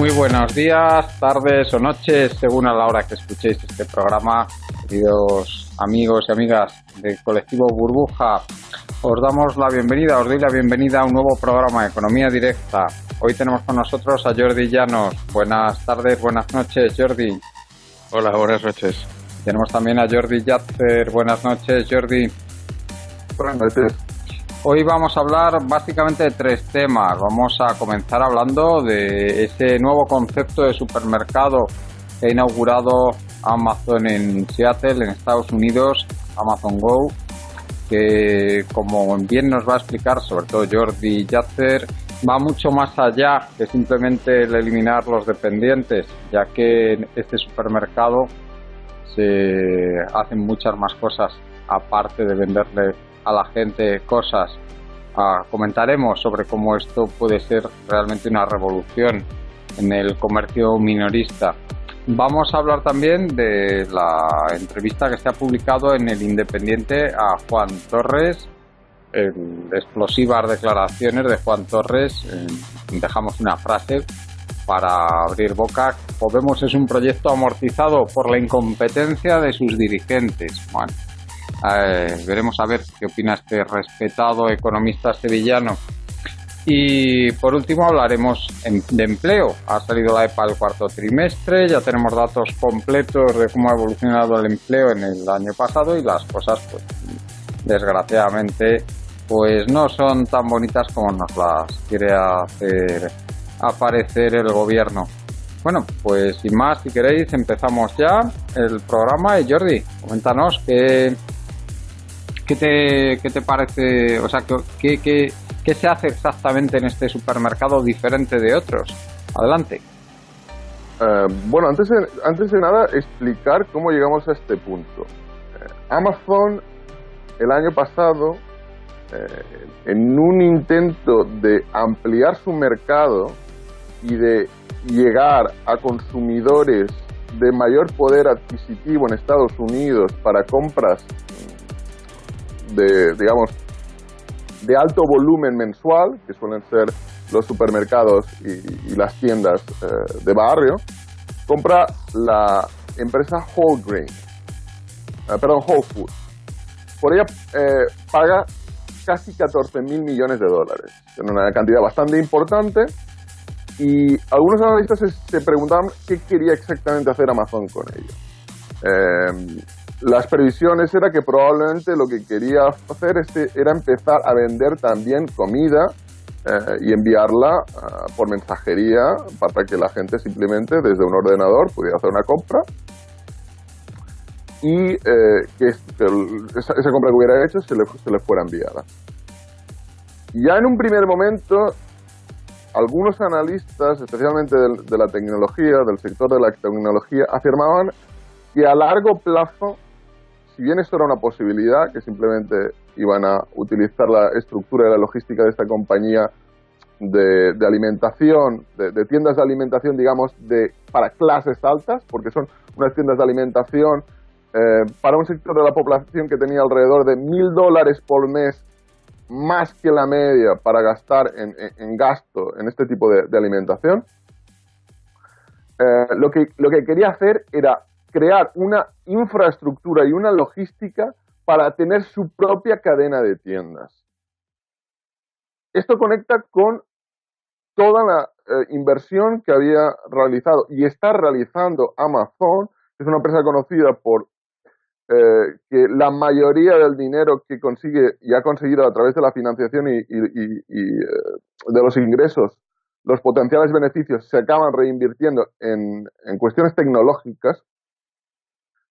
Muy buenos días, tardes o noches, según a la hora que escuchéis este programa, queridos amigos y amigas del colectivo Burbuja. Os damos la bienvenida, os doy la bienvenida a un nuevo programa de Economía Directa. Hoy tenemos con nosotros a Jordi Llanos. Buenas tardes, buenas noches, Jordi. Hola, buenas noches. Tenemos también a Jordi Yatzer. Buenas noches, Jordi. Buenas noches. Hoy vamos a hablar básicamente de tres temas. Vamos a comenzar hablando de ese nuevo concepto de supermercado que ha inaugurado Amazon en Seattle, en Estados Unidos, Amazon Go, que, como bien nos va a explicar, sobre todo Jordi Yatzer, va mucho más allá que simplemente el eliminar los dependientes, ya que en este supermercado se hacen muchas más cosas aparte de venderle a la gente cosas. Comentaremos sobre cómo esto puede ser realmente una revolución en el comercio minorista. Vamos a hablar también de la entrevista que se ha publicado en El Independiente a Juan Torres, explosivas declaraciones de Juan Torres. Dejamos una frase para abrir boca. Podemos es un proyecto amortizado por la incompetencia de sus dirigentes. Bueno, veremos a ver qué opina este respetado economista sevillano. Y por último hablaremos de empleo. Ha salido la EPA el cuarto trimestre, ya tenemos datos completos de cómo ha evolucionado el empleo en el año pasado y las cosas, pues, desgraciadamente, pues no son tan bonitas como nos las quiere hacer aparecer el gobierno. Bueno, pues sin más, si queréis, empezamos ya el programa. Y Jordi, coméntanos qué te parece, o sea, qué se hace exactamente en este supermercado diferente de otros. Adelante. Bueno, antes de nada, explicar cómo llegamos a este punto. Amazon, el año pasado, en un intento de ampliar su mercado y de llegar a consumidores de mayor poder adquisitivo en Estados Unidos para compras de alto volumen mensual, que suelen ser los supermercados y las tiendas de barrio, compra la empresa Whole Foods. Por ella paga casi 14.000 millones de dólares, en una cantidad bastante importante, y algunos analistas se preguntaban qué quería exactamente hacer Amazon con ello. Las previsiones era que probablemente lo que quería hacer era empezar a vender también comida y enviarla por mensajería para que la gente simplemente desde un ordenador pudiera hacer una compra y que esa compra que hubiera hecho se le fuera enviada. Ya en un primer momento, algunos analistas, especialmente de la tecnología, del sector de la tecnología, afirmaban que a largo plazo, si bien esto era una posibilidad, que simplemente iban a utilizar la estructura y la logística de esta compañía de alimentación, de tiendas de alimentación, digamos, para clases altas, porque son unas tiendas de alimentación para un sector de la población que tenía alrededor de $1.000 por mes, más que la media para gastar en gasto en este tipo de alimentación. Lo que quería hacer era crear una infraestructura y una logística para tener su propia cadena de tiendas. Esto conecta con toda la inversión que había realizado y está realizando Amazon, que es una empresa conocida por que la mayoría del dinero que consigue y ha conseguido a través de la financiación y de los ingresos, los potenciales beneficios se acaban reinvirtiendo en cuestiones tecnológicas.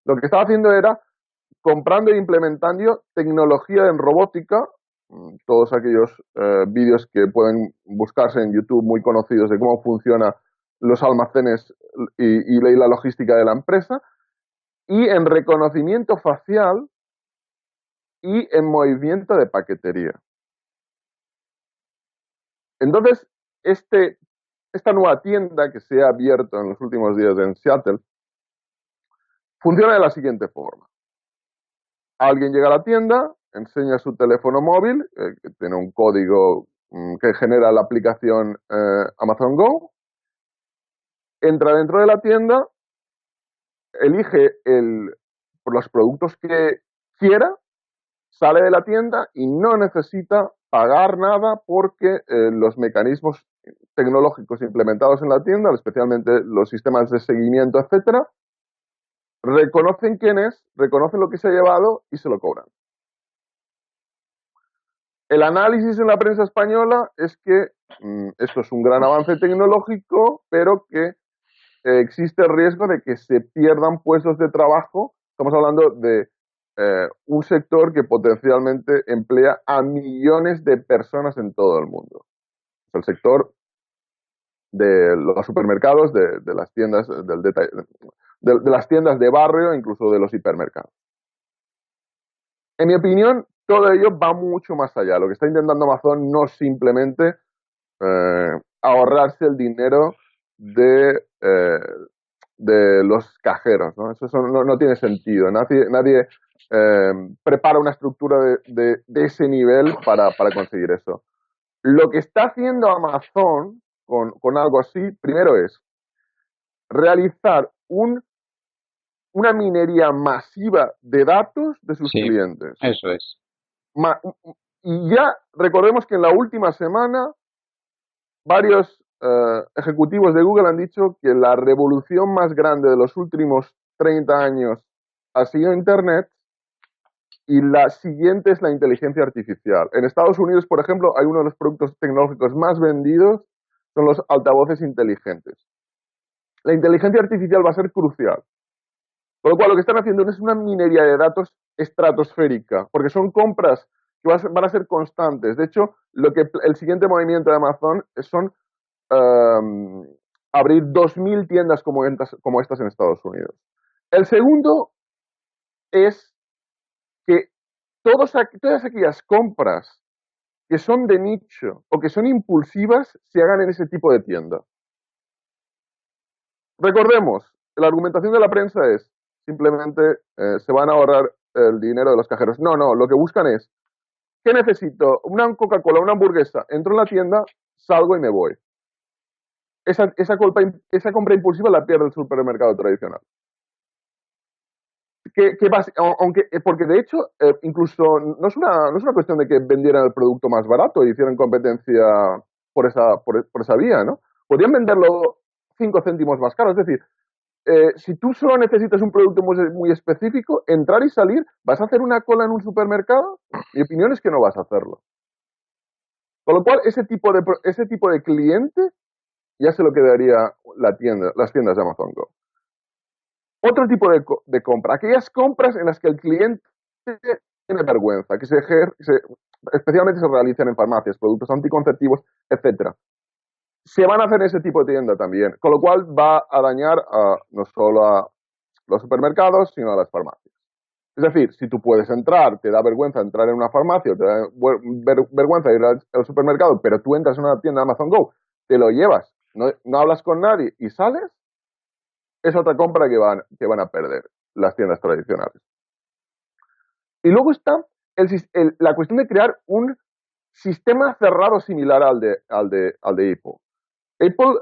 Lo que estaba haciendo era comprando e implementando tecnología en robótica, todos aquellos vídeos que pueden buscarse en YouTube muy conocidos de cómo funcionan los almacenes y la logística de la empresa, y en reconocimiento facial y en movimiento de paquetería. Entonces, esta nueva tienda que se ha abierto en los últimos días en Seattle funciona de la siguiente forma. Alguien llega a la tienda, enseña su teléfono móvil, que tiene un código que genera la aplicación Amazon Go, entra dentro de la tienda, elige los productos que quiera, sale de la tienda y no necesita pagar nada porque los mecanismos tecnológicos implementados en la tienda, especialmente los sistemas de seguimiento, etcétera, reconocen quién es, reconocen lo que se ha llevado y se lo cobran. El análisis en la prensa española es que esto es un gran avance tecnológico, pero que existe el riesgo de que se pierdan puestos de trabajo. Estamos hablando de un sector que potencialmente emplea a millones de personas en todo el mundo. Es el sector de los supermercados, de las tiendas de las tiendas de barrio, incluso de los hipermercados. En mi opinión, todo ello va mucho más allá. Lo que está intentando Amazon no es simplemente ahorrarse el dinero de los cajeros, ¿no? Eso no tiene sentido. Nadie prepara una estructura de ese nivel para conseguir eso. Lo que está haciendo Amazon con algo así, primero es realizar una minería masiva de datos de sus Sí, clientes. eso es. Y ya recordemos que en la última semana varios ejecutivos de Google han dicho que la revolución más grande de los últimos 30 años ha sido Internet y la siguiente es la inteligencia artificial. En Estados Unidos, por ejemplo, hay uno de los productos tecnológicos más vendidos, son los altavoces inteligentes. La inteligencia artificial va a ser crucial. Con lo cual, lo que están haciendo es una minería de datos estratosférica, porque son compras que van a ser constantes. De hecho, el siguiente movimiento de Amazon son abrir 2.000 tiendas como estas en Estados Unidos. El segundo es que todas aquellas compras que son de nicho o que son impulsivas se hagan en ese tipo de tienda. Recordemos, la argumentación de la prensa es simplemente se van a ahorrar el dinero de los cajeros. No, lo que buscan es, ¿qué necesito? Una Coca-Cola, una hamburguesa, entro en la tienda, salgo y me voy. Esa compra impulsiva la pierde el supermercado tradicional. Porque de hecho, incluso no es una cuestión de que vendieran el producto más barato y hicieran competencia por esa vía, ¿no? Podrían venderlo 5 céntimos más caro. Es decir, si tú solo necesitas un producto muy específico, entrar y salir, ¿vas a hacer una cola en un supermercado? Mi opinión es que no vas a hacerlo. Con lo cual, ese tipo de cliente ya se lo quedaría las tiendas de Amazon Go. Otro tipo de compra, aquellas compras en las que el cliente tiene vergüenza, especialmente se realizan en farmacias, productos anticonceptivos, etcétera. Se van a hacer en ese tipo de tienda también, con lo cual va a dañar no solo a los supermercados, sino a las farmacias. Es decir, si tú puedes entrar, te da vergüenza entrar en una farmacia, te da vergüenza ir al supermercado, pero tú entras en una tienda de Amazon Go, te lo llevas, no hablas con nadie y sales, es otra compra que van a perder las tiendas tradicionales. Y luego está la cuestión de crear un sistema cerrado similar al de Apple. Apple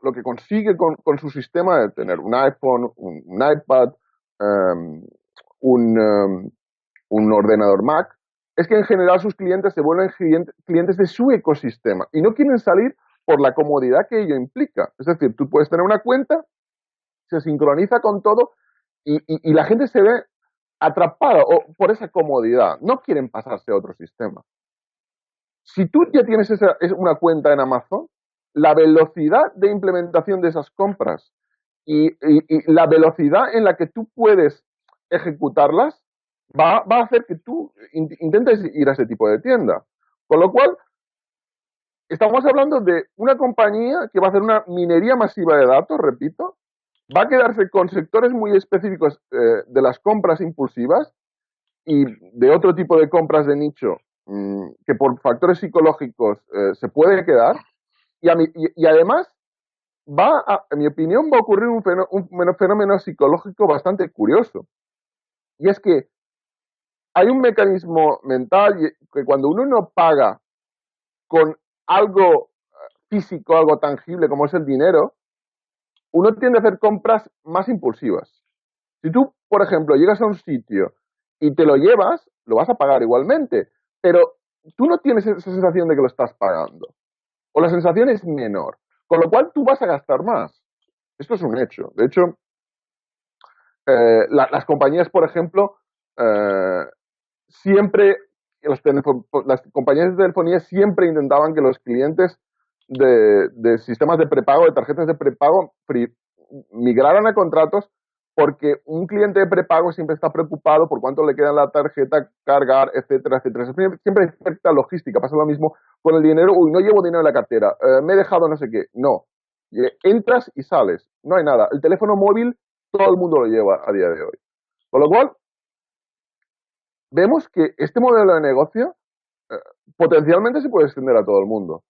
lo que consigue con su sistema de tener un iPhone, un iPad, un ordenador Mac, es que en general sus clientes se vuelven clientes de su ecosistema y no quieren salir por la comodidad que ello implica. Es decir, tú puedes tener una cuenta, se sincroniza con todo y la gente se ve atrapada por esa comodidad. No quieren pasarse a otro sistema. Si tú ya tienes una cuenta en Amazon, la velocidad de implementación de esas compras y la velocidad en la que tú puedes ejecutarlas va a hacer que tú intentes ir a ese tipo de tienda. Con lo cual, estamos hablando de una compañía que va a hacer una minería masiva de datos, repito, va a quedarse con sectores muy específicos de las compras impulsivas y de otro tipo de compras de nicho que por factores psicológicos se puede quedar y además en mi opinión, va a ocurrir un fenómeno psicológico bastante curioso. Y es que hay un mecanismo mental que cuando uno no paga con algo físico, algo tangible como es el dinero, uno tiende a hacer compras más impulsivas. Si tú, por ejemplo, llegas a un sitio y te lo llevas, lo vas a pagar igualmente, pero tú no tienes esa sensación de que lo estás pagando, o la sensación es menor, con lo cual tú vas a gastar más. Esto es un hecho. De hecho, las compañías, por ejemplo, eh, siempre, las compañías de telefonía siempre intentaban que los clientes de sistemas de prepago, de tarjetas de prepago, migraran a contratos porque un cliente de prepago siempre está preocupado por cuánto le queda en la tarjeta, cargar, etcétera, etcétera. Siempre hay cierta logística. Pasa lo mismo con el dinero. Uy, no llevo dinero en la cartera, me he dejado no sé qué. No. Entras y sales. No hay nada. El teléfono móvil todo el mundo lo lleva a día de hoy. Con lo cual, vemos que este modelo de negocio eh, potencialmente se puede extender a todo el mundo.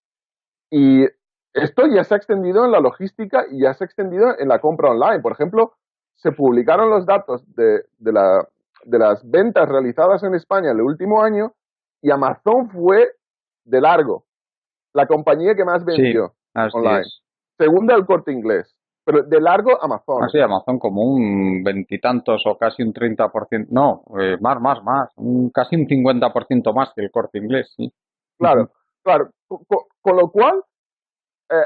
Y esto ya se ha extendido en la logística y ya se ha extendido en la compra online. Por ejemplo, se publicaron los datos de las ventas realizadas en España en el último año y Amazon fue de largo la compañía que más Sí, vendió así online. es. Segunda el Corte Inglés, pero de largo Amazon. Así, Amazon como un veintitantos o casi un 30%, no, más, casi un 50% más que el Corte Inglés, sí. Ujú. Claro, claro. Con lo cual,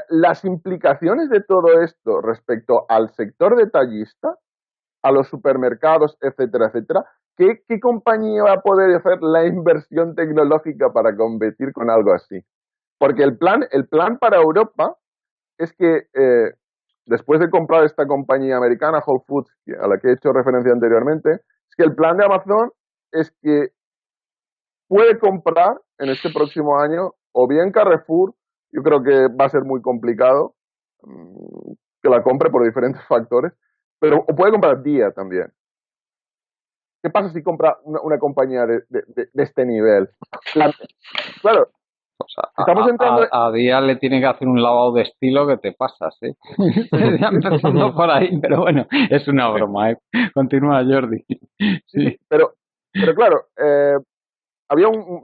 las implicaciones de todo esto respecto al sector detallista, a los supermercados, etcétera, etcétera, ¿qué compañía va a poder hacer la inversión tecnológica para competir con algo así? Porque el plan para Europa es que después de comprar esta compañía americana, Whole Foods, a la que he hecho referencia anteriormente, es que el plan de Amazon es que puede comprar en este próximo año o bien Carrefour, yo creo que va a ser muy complicado que la compre por diferentes factores, pero o puede comprar Día también. ¿Qué pasa si compra una compañía de este nivel? La, claro, O sea, estamos entrando... a Día le tiene que hacer un lavado de estilo que te pasas, ¿eh? Ya empezando por ahí, pero bueno, es una broma, ¿eh? Continúa, Jordi. Sí, sí, Sí, pero claro,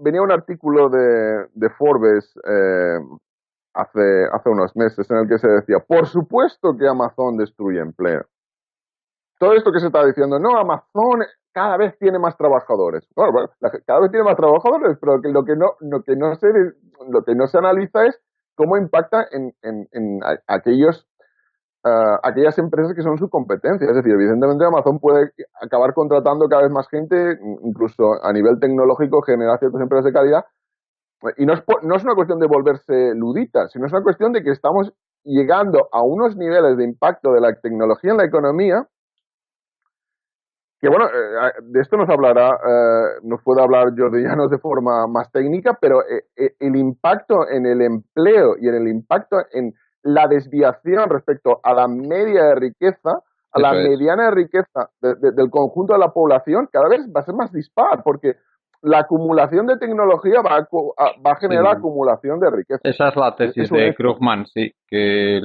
venía un artículo de Forbes hace unos meses en el que se decía, por supuesto que Amazon destruye empleo. Todo esto que se está diciendo, no, Amazon cada vez tiene más trabajadores. Bueno, cada vez tiene más trabajadores, pero lo que no se analiza es cómo impacta en aquellas empresas que son su competencia. Es decir, evidentemente Amazon puede acabar contratando cada vez más gente, incluso a nivel tecnológico, generar ciertas empresas de calidad. Y no es una cuestión de volverse ludita, sino es una cuestión de que estamos llegando a unos niveles de impacto de la tecnología en la economía que bueno, de esto nos puede hablar Jordi Llanos de forma más técnica, pero el impacto en el empleo y en el impacto en la desviación respecto a la media de riqueza, a la eso es. mediana de riqueza del conjunto de la población, cada vez va a ser más dispar, porque la acumulación de tecnología va a generar Sí. acumulación de riqueza. Esa es la tesis Es un de hecho. Krugman, sí, que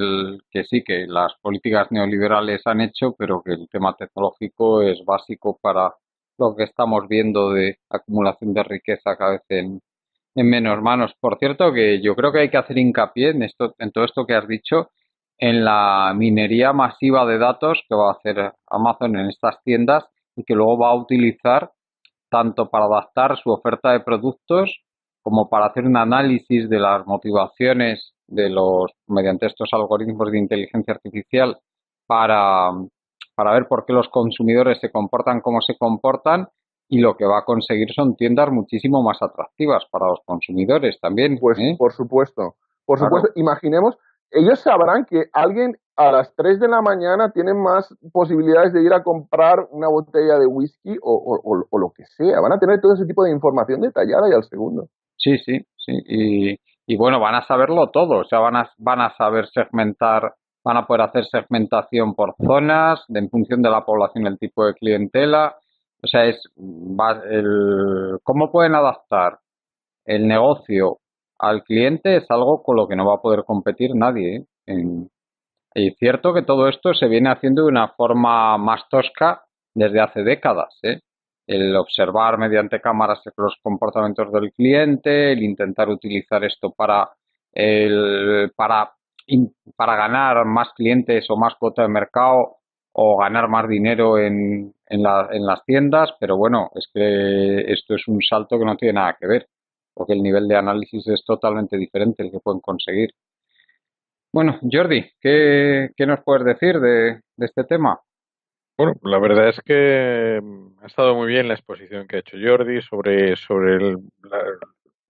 sí, que las políticas neoliberales han hecho, pero que el tema tecnológico es básico para lo que estamos viendo de acumulación de riqueza cada vez en menos manos. Por cierto, que yo creo que hay que hacer hincapié en esto, en todo esto que has dicho, en la minería masiva de datos que va a hacer Amazon en estas tiendas y que luego va a utilizar tanto para adaptar su oferta de productos como para hacer un análisis de las motivaciones de los mediante estos algoritmos de inteligencia artificial para, para ver por qué los consumidores se comportan como se comportan y lo que va a conseguir son tiendas muchísimo más atractivas para los consumidores también, Pues ¿eh? por supuesto, por supuesto, Claro. imaginemos, ellos sabrán que alguien a las 3 de la mañana tiene más posibilidades de ir a comprar una botella de whisky o lo que sea, van a tener todo ese tipo de información detallada y al segundo. Sí, sí, sí. Y bueno, van a saberlo todo, o sea, van a saber segmentar, van a poder hacer segmentación por zonas, en función de la población, el tipo de clientela. O sea, cómo pueden adaptar el negocio al cliente es algo con lo que no va a poder competir nadie, ¿eh? Y cierto que todo esto se viene haciendo de una forma más tosca desde hace décadas, ¿eh? El observar mediante cámaras los comportamientos del cliente, el intentar utilizar esto para para ganar más clientes o más cuota de mercado o ganar más dinero en las tiendas, pero bueno, es que esto es un salto que no tiene nada que ver, porque el nivel de análisis es totalmente diferente el que pueden conseguir. Bueno, Jordi, ¿qué nos puedes decir de este tema? Bueno, la verdad es que ha estado muy bien la exposición que ha hecho Jordi sobre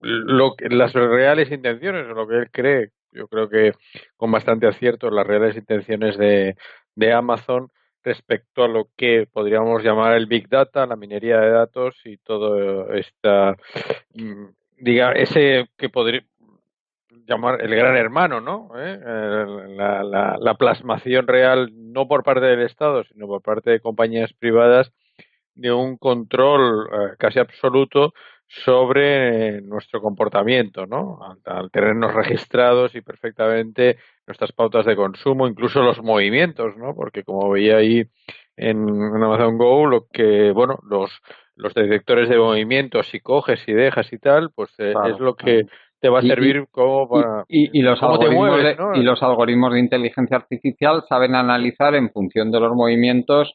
las reales intenciones, o lo que él cree. Yo creo que con bastante acierto las reales intenciones de Amazon respecto a lo que podríamos llamar el Big Data, la minería de datos y todo esta, mm, diga, ese que podría llamar el gran hermano, ¿no? La plasmación real, no por parte del Estado, sino por parte de compañías privadas, de un control casi absoluto sobre nuestro comportamiento, ¿no? Al tenernos registrados y perfectamente nuestras pautas de consumo, incluso los movimientos, ¿no? Porque como veía ahí en Amazon Go, lo que, bueno, los detectores de movimientos, si coges, si dejas y tal, pues es Claro, lo que claro. te va a Y, servir como para y los cómo te algoritmos mueves, ¿no? y los algoritmos de inteligencia artificial saben analizar en función de los movimientos,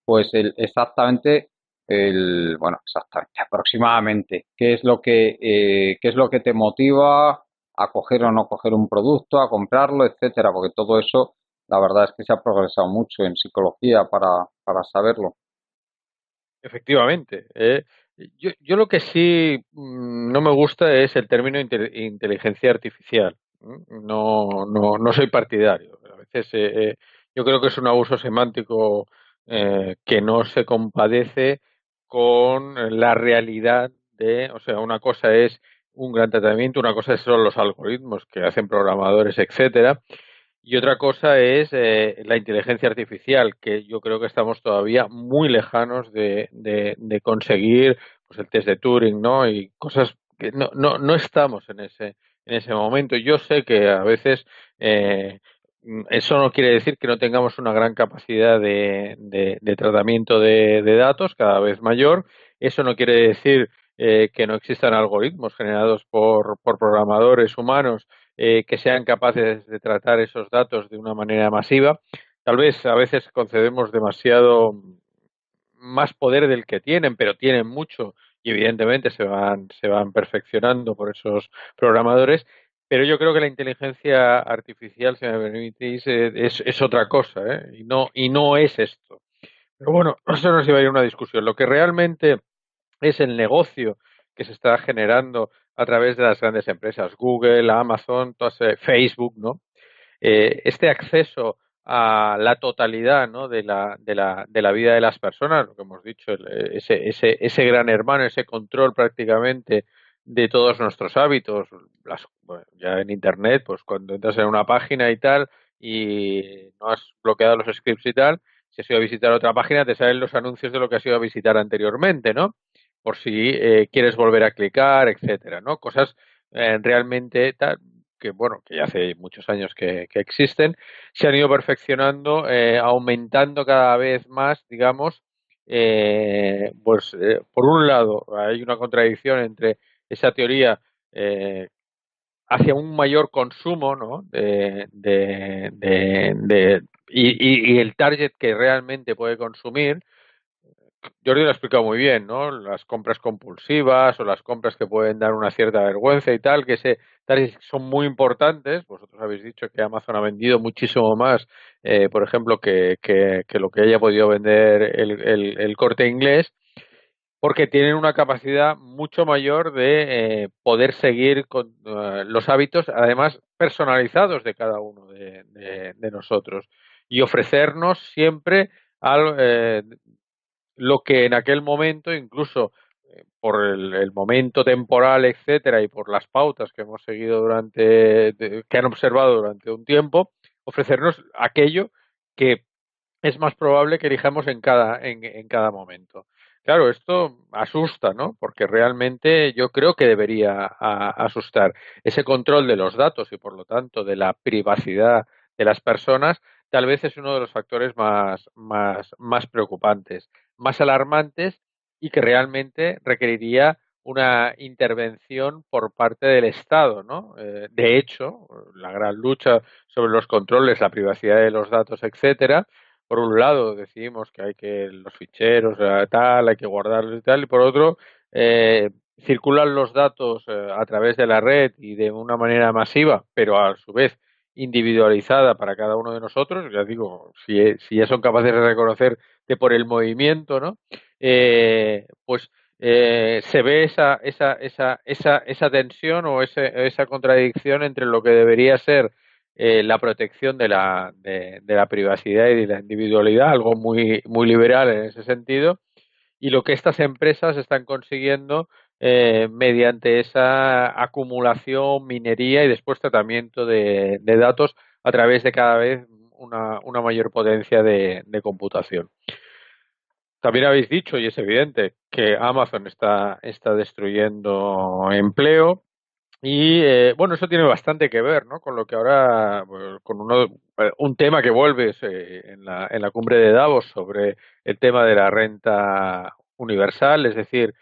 pues exactamente bueno, exactamente, aproximadamente, qué es lo que te motiva a coger o no coger un producto, a comprarlo, etcétera, porque todo eso, la verdad es que se ha progresado mucho en psicología para saberlo. Efectivamente. Yo lo que sí no me gusta es el término inteligencia artificial. No soy partidario. A veces yo creo que es un abuso semántico que no se compadece con la realidad de, o sea, una cosa es un gran tratamiento, una cosa son los algoritmos que hacen programadores, etcétera, y otra cosa es la inteligencia artificial, que yo creo que estamos todavía muy lejanos de conseguir pues el test de Turing, ¿no? Y cosas que no estamos en ese momento. Yo sé que a veces eso no quiere decir que no tengamos una gran capacidad de tratamiento de datos, cada vez mayor. Eso no quiere decir que no existan algoritmos generados por programadores humanos que sean capaces de tratar esos datos de una manera masiva. Tal vez a veces concedemos demasiado más poder del que tienen, pero tienen mucho y evidentemente se van perfeccionando por esos programadores. Pero yo creo que la inteligencia artificial, si me permitís, es otra cosa, ¿eh? Y no es esto. Pero bueno, eso nos llevaría a una discusión. Lo que realmente es el negocio que se está generando a través de las grandes empresas, Google, Amazon, todas, Facebook, ¿no? Este acceso a la totalidad, ¿no? De la vida de las personas, lo que hemos dicho, ese gran hermano, ese control prácticamente de todos nuestros hábitos, bueno, ya en Internet, pues cuando entras en una página y tal y no has bloqueado los scripts y tal, si has ido a visitar otra página te salen los anuncios de lo que has ido a visitar anteriormente, ¿no? Por si quieres volver a clicar, etcétera, ¿no? Cosas realmente tal, que bueno, que ya hace muchos años que existen, se han ido perfeccionando, aumentando cada vez más, digamos, por un lado hay una contradicción entre esa teoría hacia un mayor consumo, ¿no? Y el target que realmente puede consumir. Jordi lo ha explicado muy bien, ¿no? Las compras compulsivas o las compras que pueden dar una cierta vergüenza y tal, tal son muy importantes. Vosotros habéis dicho que Amazon ha vendido muchísimo más, por ejemplo, que lo que haya podido vender el Corte Inglés, porque tienen una capacidad mucho mayor de poder seguir con los hábitos, además personalizados de cada uno de nosotros y ofrecernos siempre algo, lo que en aquel momento, incluso por el momento temporal, etcétera, y por las pautas que hemos seguido que han observado durante un tiempo, ofrecernos aquello que es más probable que elijamos en cada momento. Claro, esto asusta, ¿no? Porque realmente yo creo que debería asustar. Ese control de los datos y, por lo tanto, de la privacidad de las personas, tal vez es uno de los factores más preocupantes, más alarmantes y que realmente requeriría una intervención por parte del Estado, ¿no? De hecho, la gran lucha sobre los controles, la privacidad de los datos, etcétera. Por un lado, decidimos que hay que los ficheros, tal, hay que guardarlos y tal, y por otro, circulan los datos a través de la red y de una manera masiva, pero a su vez individualizada para cada uno de nosotros. Ya digo, si ya son capaces de reconocer que por el movimiento, ¿no? Pues se ve esa tensión o esa contradicción entre lo que debería ser la protección de la privacidad y de la individualidad, algo muy liberal en ese sentido, y lo que estas empresas están consiguiendo mediante esa acumulación, minería y después tratamiento de datos a través de cada vez una mayor potencia de computación. También habéis dicho, y es evidente, que Amazon está destruyendo empleo. Y bueno, eso tiene bastante que ver, ¿no? Con lo que ahora, pues, con un tema que vuelve en la cumbre de Davos sobre el tema de la renta universal, es decir,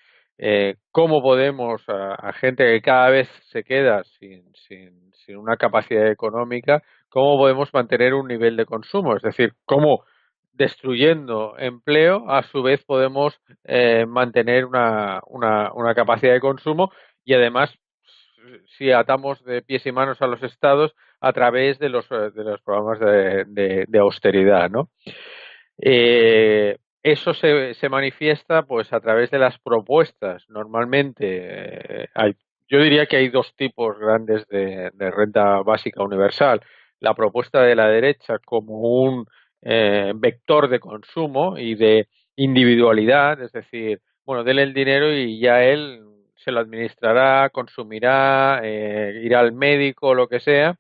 cómo podemos a gente que cada vez se queda sin una capacidad económica, cómo podemos mantener un nivel de consumo, es decir, cómo destruyendo empleo, a su vez podemos mantener una capacidad de consumo y además si atamos de pies y manos a los estados a través de los programas de austeridad, ¿no? Eso se manifiesta pues a través de las propuestas. Normalmente yo diría que hay dos tipos grandes de renta básica universal. La propuesta de la derecha como un vector de consumo y de individualidad, es decir, bueno, dele el dinero y ya él se lo administrará, consumirá, irá al médico, lo que sea,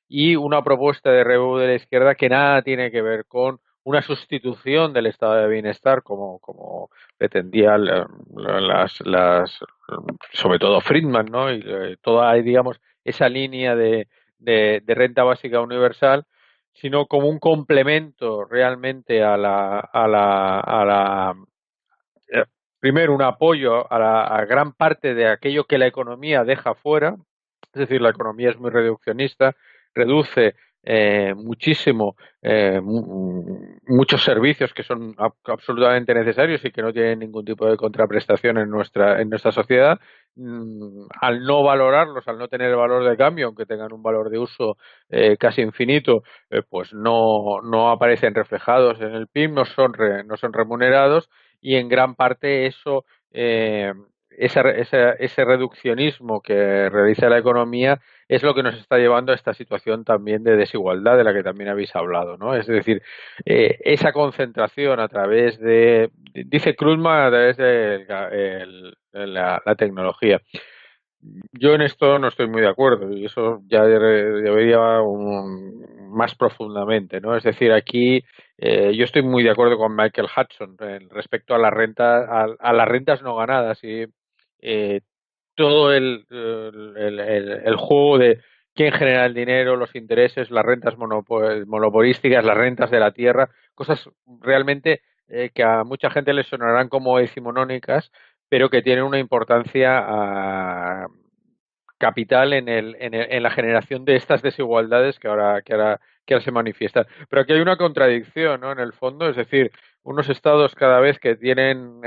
y una propuesta de Rebu de la izquierda que nada tiene que ver con una sustitución del estado de bienestar como pretendía sobre todo Friedman, ¿no? Y toda, digamos, esa línea de renta básica universal, sino como un complemento realmente eh, primero un apoyo a gran parte de aquello que la economía deja fuera, es decir, la economía es muy reduccionista, reduce muchísimo muchos servicios que son absolutamente necesarios y que no tienen ningún tipo de contraprestación en nuestra sociedad. Al no valorarlos, al no tener el valor de cambio, aunque tengan un valor de uso casi infinito, pues no aparecen reflejados en el PIB, no son remunerados y en gran parte eso ese reduccionismo que realiza la economía es lo que nos está llevando a esta situación también de desigualdad de la que también habéis hablado, ¿no? Es decir, esa concentración a través dice Krugman, a través de la tecnología. Yo en esto no estoy muy de acuerdo y eso ya debería más profundamente, ¿no? Es decir, aquí yo estoy muy de acuerdo con Michael Hudson respecto a a las rentas no ganadas y eh, todo el juego de quién genera el dinero, los intereses, las rentas monopolísticas, las rentas de la tierra, cosas realmente que a mucha gente les sonarán como decimonónicas, pero que tienen una importancia capital en la generación de estas desigualdades que ahora se manifiestan. Pero aquí hay una contradicción, ¿no? En el fondo, es decir, unos estados cada vez que tienen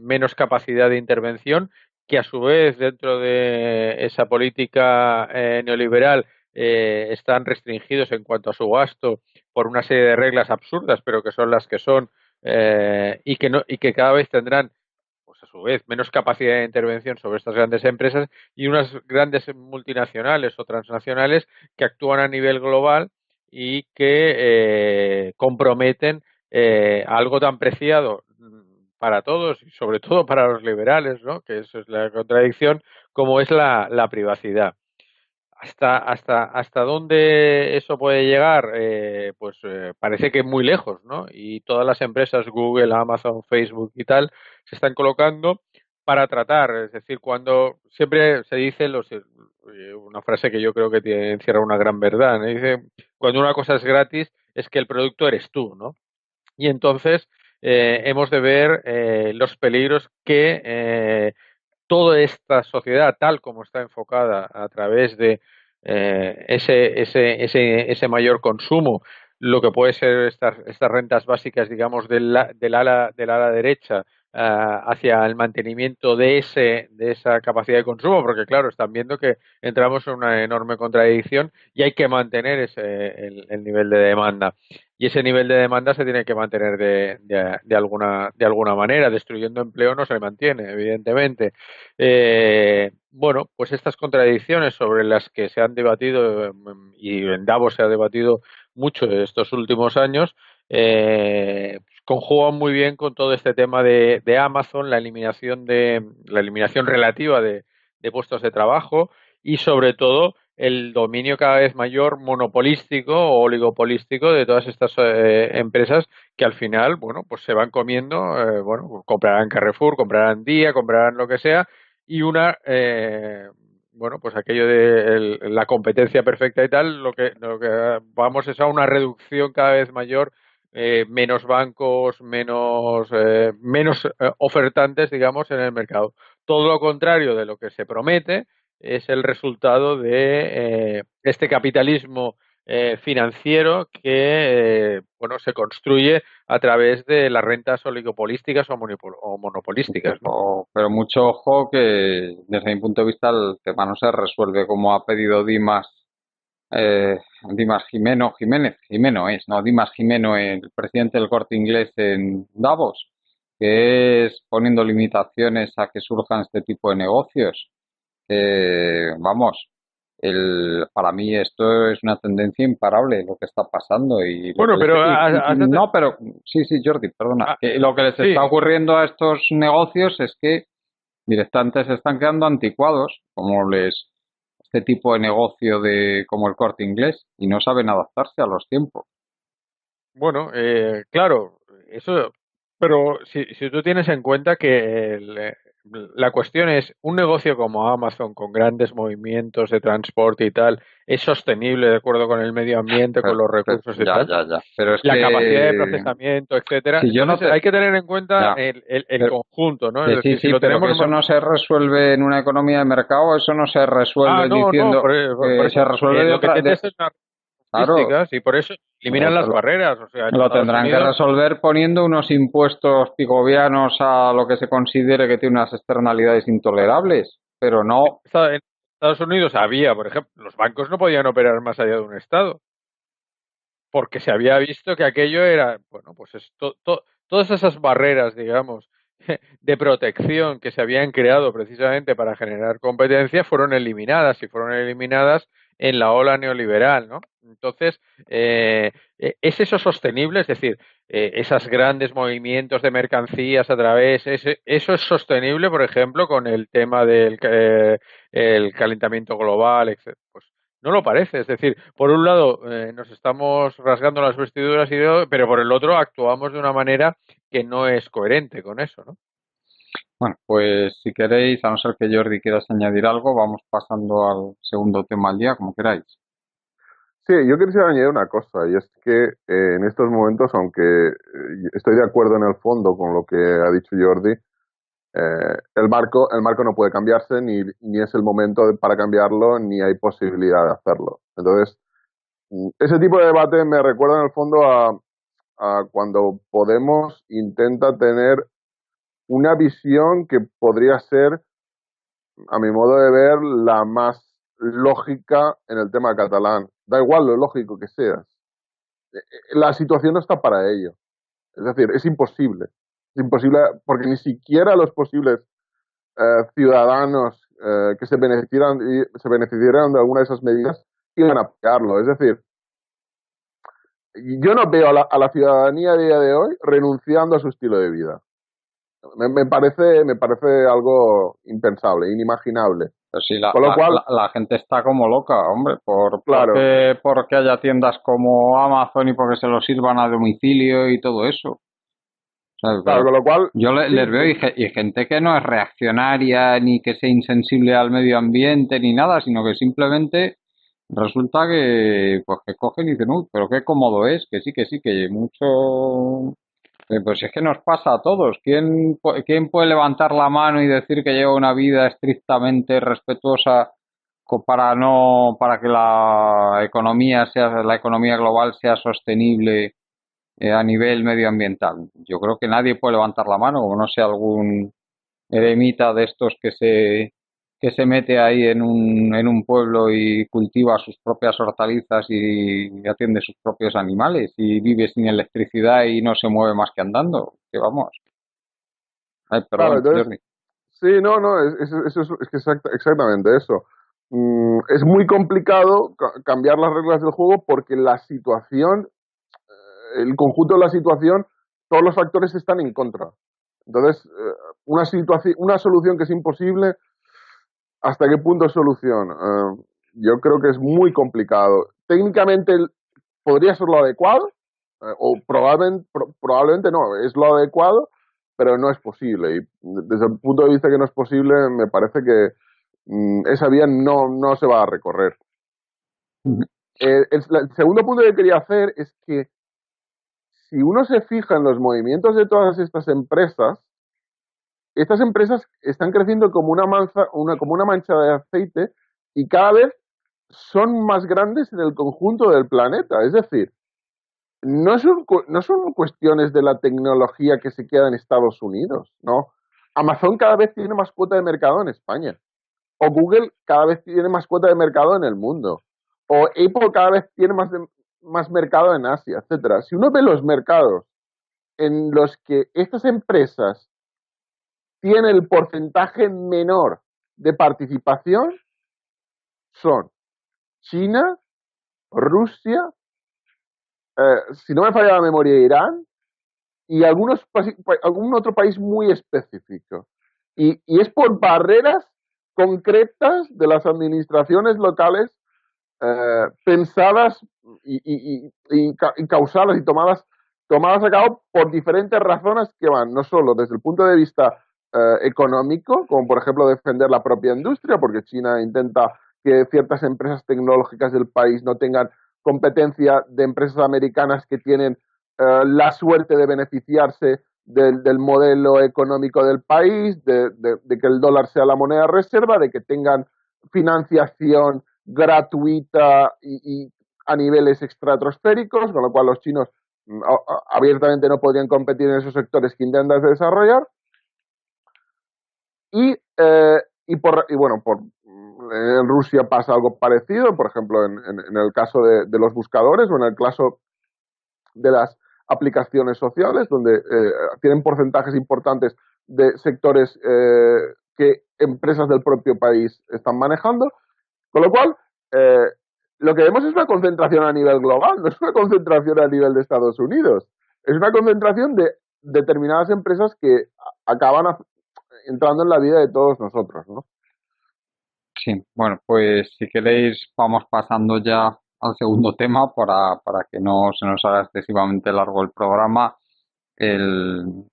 menos capacidad de intervención, que a su vez dentro de esa política neoliberal están restringidos en cuanto a su gasto por una serie de reglas absurdas, pero que son las que son y que cada vez tendrán pues a su vez menos capacidad de intervención sobre estas grandes empresas y unas grandes multinacionales o transnacionales que actúan a nivel global y que comprometen algo tan preciado para todos y sobre todo para los liberales, ¿no? Que eso es la contradicción, como es la privacidad. Hasta dónde eso puede llegar, pues parece que muy lejos, ¿no? Y todas las empresas, Google, Amazon, Facebook y tal, se están colocando para tratar, es decir, cuando siempre se dice una frase que yo creo que encierra una gran verdad, ¿no? Dice, cuando una cosa es gratis es que el producto eres tú, ¿no? Y entonces hemos de ver los peligros que toda esta sociedad tal como está enfocada a través de ese mayor consumo, lo que puede ser estas rentas básicas, digamos, del ala derecha, hacia el mantenimiento de esa capacidad de consumo, porque claro, están viendo que entramos en una enorme contradicción y hay que mantener el nivel de demanda. Y ese nivel de demanda se tiene que mantener de alguna manera. Destruyendo empleo no se mantiene, evidentemente. Bueno, pues estas contradicciones sobre las que se han debatido, y en Davos se ha debatido mucho estos últimos años, conjugan muy bien con todo este tema de Amazon, la eliminación relativa de puestos de trabajo y sobre todo el dominio cada vez mayor monopolístico o oligopolístico de todas estas empresas que al final, bueno, pues se van comiendo, bueno, pues comprarán Carrefour, comprarán Día, comprarán lo que sea y bueno, pues aquello de la competencia perfecta y tal, lo que vamos es a una reducción cada vez mayor, menos bancos, menos ofertantes, digamos, en el mercado. Todo lo contrario de lo que se promete es el resultado de este capitalismo financiero que, bueno, se construye a través de las rentas oligopolísticas o monopolísticas, ¿no? Pero mucho ojo que desde mi punto de vista el tema no se resuelve como ha pedido Dimas Jimeno es, ¿no? Dimas Jimeno, el presidente del Corte Inglés en Davos, que es poniendo limitaciones a que surjan este tipo de negocios. Vamos, para mí esto es una tendencia imparable lo que está pasando y lo que Bueno, pero no, pero sí, sí, Jordi, perdona, ah, que lo que les está sí, ocurriendo a estos negocios es que directamente se están quedando anticuados, como este tipo de negocio como el Corte Inglés, y no saben adaptarse a los tiempos. bueno, claro, eso, pero si tú tienes en cuenta que la cuestión es, un negocio como Amazon, con grandes movimientos de transporte y tal, es sostenible de acuerdo con el medio ambiente, con los recursos y Ya, tal, ya, ya. Pero es la capacidad de que procesamiento, etcétera. si yo no Entonces te, hay que tener en cuenta ya, el conjunto, ¿no? Es que sí, decir, si sí, lo pero tenemos que eso no se resuelve en una economía de mercado, eso no se resuelve no, no, diciendo por que se eso resuelve de lo que otra, tiene es una claro, logísticas y por eso eliminan las barreras. O sea, en lo Estados tendrán que Unidos, resolver poniendo unos impuestos pigovianos a lo que se considere que tiene unas externalidades intolerables, pero no, en Estados Unidos había, por ejemplo, los bancos no podían operar más allá de un estado, porque se había visto que aquello era, bueno, pues todas esas barreras, digamos, de protección que se habían creado precisamente para generar competencia fueron eliminadas y fueron eliminadas en la ola neoliberal, ¿no? Entonces, ¿es eso sostenible? Es decir, esos grandes movimientos de mercancías a través, ¿eso es sostenible, por ejemplo, con el tema del el calentamiento global, etcétera? Pues no lo parece, es decir, por un lado nos estamos rasgando las vestiduras pero por el otro actuamos de una manera que no es coherente con eso, ¿no? bueno, pues si queréis, a no ser que Jordi quieras añadir algo, vamos pasando al segundo tema al día, como queráis. Sí, yo quisiera añadir una cosa, y es que en estos momentos, aunque estoy de acuerdo en el fondo con lo que ha dicho Jordi, el marco no puede cambiarse, ni es el momento para cambiarlo, ni hay posibilidad de hacerlo. Entonces, ese tipo de debate me recuerda en el fondo a cuando Podemos intenta tener una visión que podría ser, a mi modo de ver, la más lógica en el tema catalán. Da igual lo lógico que seas. La situación no está para ello. Es decir, es imposible. Es imposible porque ni siquiera los posibles ciudadanos que se beneficiaran de alguna de esas medidas iban a apoyarlo. Es decir, yo no veo a la ciudadanía a día de hoy renunciando a su estilo de vida. Me parece algo impensable, inimaginable. Pero sí, Con lo cual, la gente está como loca, hombre, claro, porque haya tiendas como Amazon y porque se lo sirvan a domicilio y todo eso. ¿Sabes? claro, Pero con lo cual, yo sí, les veo y gente que no es reaccionaria ni que sea insensible al medio ambiente ni nada, sino que simplemente resulta que pues que cogen y dicen, uy, pero qué cómodo es, que sí, que mucho Pues es que nos pasa a todos. ¿Quién puede levantar la mano y decir que lleva una vida estrictamente respetuosa para que la economía global sea sostenible a nivel medioambiental? Yo creo que nadie puede levantar la mano, como no sea algún eremita de estos que se mete ahí en un pueblo y cultiva sus propias hortalizas y atiende sus propios animales y vive sin electricidad y no se mueve más que andando. Que vamos. Ay, Claro, perdón, entonces, Jordi. sí, no, no, es que exactamente eso. Es muy complicado cambiar las reglas del juego porque la situación, el conjunto de la situación, todos los factores están en contra. Entonces, una solución que es imposible, ¿hasta qué punto es solución? Yo creo que es muy complicado. Técnicamente podría ser lo adecuado, o probablemente no, es lo adecuado, pero no es posible. Y desde el punto de vista que no es posible, me parece que esa vía no se va a recorrer. El segundo punto que quería hacer es que si uno se fija en los movimientos de todas estas empresas están creciendo como como una mancha de aceite y cada vez son más grandes en el conjunto del planeta. Es decir, no son cuestiones de la tecnología que se queda en Estados Unidos, ¿no? Amazon cada vez tiene más cuota de mercado en España. O Google cada vez tiene más cuota de mercado en el mundo. O Apple cada vez tiene más mercado en Asia, etcétera. Si uno ve los mercados en los que estas empresas tienen el porcentaje menor de participación, son China, Rusia, si no me falla la memoria, Irán, y algún otro país muy específico. Y es por barreras concretas de las administraciones locales pensadas y causadas y tomadas a cabo por diferentes razones que van no solo desde el punto de vista económico, como por ejemplo defender la propia industria, porque China intenta que ciertas empresas tecnológicas del país no tengan competencia de empresas americanas que tienen la suerte de beneficiarse del modelo económico del país, de que el dólar sea la moneda reserva, de que tengan financiación gratuita y a niveles estratosféricos, con lo cual los chinos abiertamente no podrían competir en esos sectores que intentan desarrollar. Y, bueno, en Rusia pasa algo parecido, por ejemplo, en el caso de los buscadores o en el caso de las aplicaciones sociales, donde tienen porcentajes importantes de sectores que empresas del propio país están manejando, con lo cual eh, lo que vemos es una concentración a nivel global, no es una concentración a nivel de Estados Unidos, es una concentración de determinadas empresas que acaban entrando en la vida de todos nosotros, ¿no? Sí, bueno, pues si queréis vamos pasando ya al segundo tema para que no se nos haga excesivamente largo el programa, el,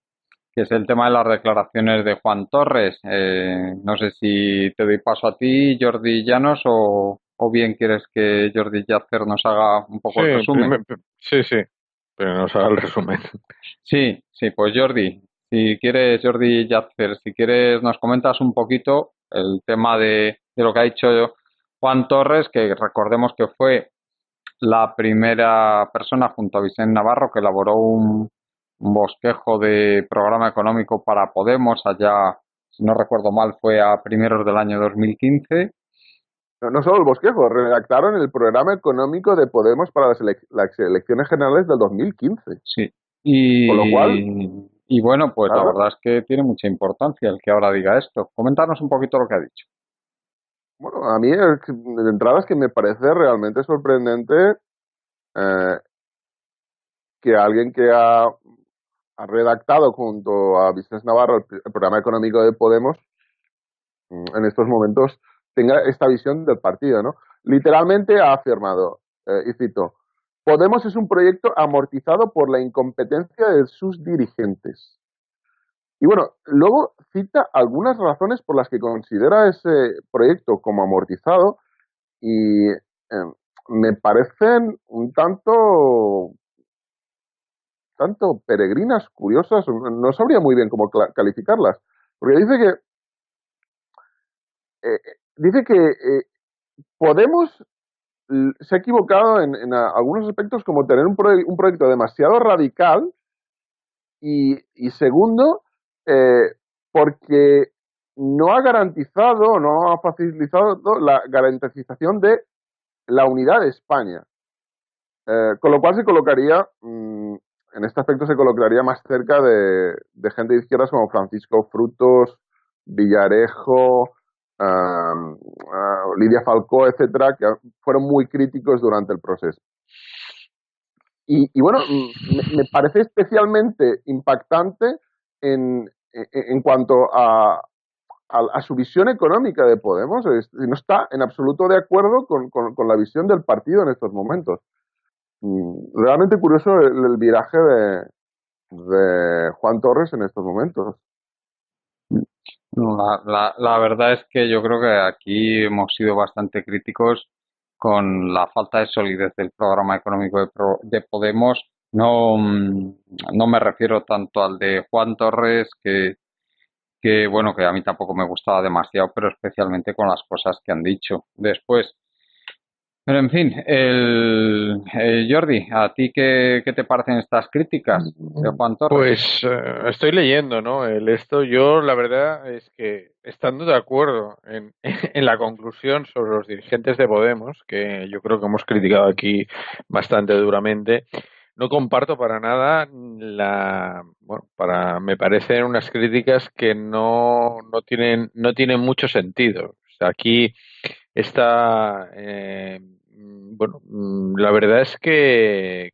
que es el tema de las declaraciones de Juan Torres. No sé si te doy paso a ti, Jordi Llanos, o bien quieres que Jordi Yacer nos haga un Sí, poco el resumen. sí, sí, pero nos haga el resumen. Sí, sí, pues Jordi, si quieres, Jordi Yacer, si quieres nos comentas un poquito el tema de lo que ha dicho Juan Torres, que recordemos que fue la primera persona junto a Vicente Navarro que elaboró un bosquejo de programa económico para Podemos allá, si no recuerdo mal, fue a primeros del año 2015. No solo el bosquejo, redactaron el programa económico de Podemos para las elecciones generales del 2015. Sí. Con lo cual, Y bueno, pues la claro, verdad es que tiene mucha importancia el que ahora diga esto. Coméntanos un poquito lo que ha dicho. bueno, a mí de entrada es que me parece realmente sorprendente eh, que alguien que ha redactado junto a Vicente Navarro el programa económico de Podemos en estos momentos tenga esta visión del partido, ¿no? Literalmente ha afirmado, y cito, Podemos es un proyecto amortizado por la incompetencia de sus dirigentes. Y bueno, luego cita algunas razones por las que considera ese proyecto como amortizado y me parecen un tanto tanto peregrinas, curiosas, no sabría muy bien cómo calificarlas, porque dice que Podemos se ha equivocado en algunos aspectos, como tener un proyecto demasiado radical y segundo, porque no ha garantizado, no ha facilitado la garantización de la unidad de España. Con lo cual se colocaría, en este aspecto se colocaría más cerca de gente de izquierdas como Francisco Frutos, Villarejo, Lidia Falcó, etcétera, que fueron muy críticos durante el proceso. Y bueno, me parece especialmente impactante en cuanto a su visión económica de Podemos. No está en absoluto de acuerdo con la visión del partido en estos momentos. Realmente curioso el viraje de Juan Torres en estos momentos. La verdad es que yo creo que aquí hemos sido bastante críticos con la falta de solidez del programa económico de Podemos. No, no me refiero tanto al de Juan Torres, que bueno, que a mí tampoco me gustaba demasiado, pero especialmente con las cosas que han dicho después. Pero en fin, Jordi, ¿a ti qué te parecen estas críticas de Juan Torres? Pues estoy leyendo, ¿no? Yo la verdad es que estando de acuerdo en la conclusión sobre los dirigentes de Podemos, que yo creo que hemos criticado aquí bastante duramente, no comparto para nada me parecen unas críticas que no tienen mucho sentido. O sea, aquí está, la verdad es que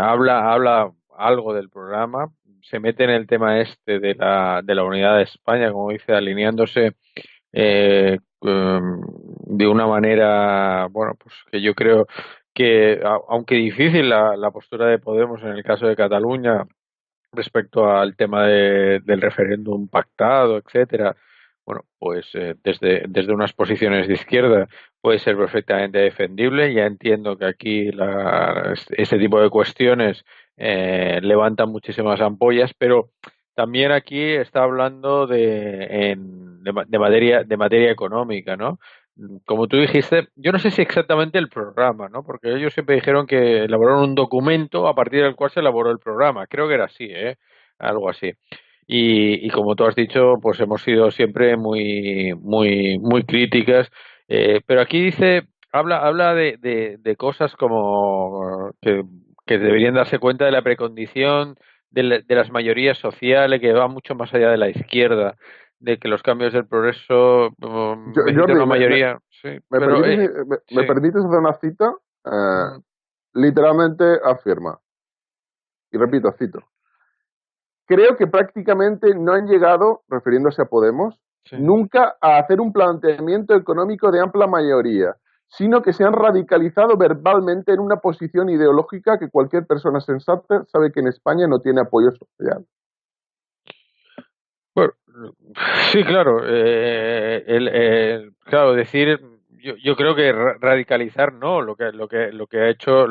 habla algo del programa, se mete en el tema este de la unidad de España, como dice, alineándose de una manera, bueno, pues que yo creo que, aunque difícil la postura de Podemos en el caso de Cataluña respecto al tema del referéndum pactado, etcétera, bueno, pues desde unas posiciones de izquierda puede ser perfectamente defendible. Ya entiendo que aquí este tipo de cuestiones levantan muchísimas ampollas, pero también aquí está hablando de materia económica, ¿no? Como tú dijiste, yo no sé si exactamente el programa, ¿no? Porque ellos siempre dijeron que elaboraron un documento a partir del cual se elaboró el programa. Creo que era así, ¿eh? Algo así. Y como tú has dicho, pues hemos sido siempre muy, muy, muy críticas. Pero aquí habla de cosas como que deberían darse cuenta de la precondición de las mayorías sociales, que va mucho más allá de la izquierda, de que los cambios del progreso necesitan Jordi, una mayoría. Sí, ¿me pero permites, sí. me permites hacer una cita? Mm, Literalmente afirma, y repito, cito: creo que prácticamente no han llegado, refiriéndose a Podemos, sí. nunca a hacer un planteamiento económico de amplia mayoría, sino que se han radicalizado verbalmente en una posición ideológica que cualquier persona sensata sabe que en España no tiene apoyo social. Bueno, sí, claro. Claro, decir, yo creo que radicalizar no. Lo que ha hecho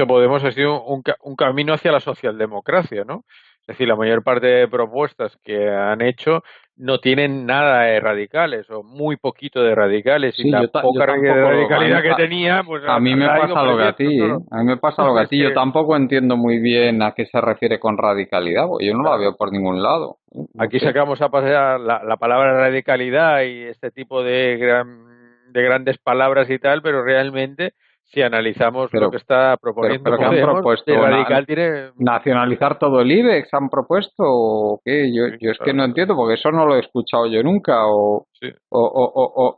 Podemos ha sido un camino hacia la socialdemocracia, ¿no? Es decir, la mayor parte de propuestas que han hecho no tienen nada de radicales o muy poquito de radicales, y Sí, la yo poca tampoco radicalidad que tenía, pues a mí me la ha ido pasa lo que a ti, perdiendo, ¿eh? claro. A mí me pasa lo que a Es ti. Yo que, tampoco entiendo muy bien a qué se refiere con radicalidad, porque yo no la veo claro. por ningún lado. No Aquí sé. sacamos a pasear la palabra radicalidad y este tipo de grandes palabras y tal, pero realmente, si analizamos lo que Pero, está proponiendo pero ¿qué han Podemos, de propuesto? radical tiene... ¿Nacionalizar todo el IBEX han propuesto o qué? Sí, Yo es que claro, no claro. entiendo, porque eso no lo he escuchado yo nunca. Sí, O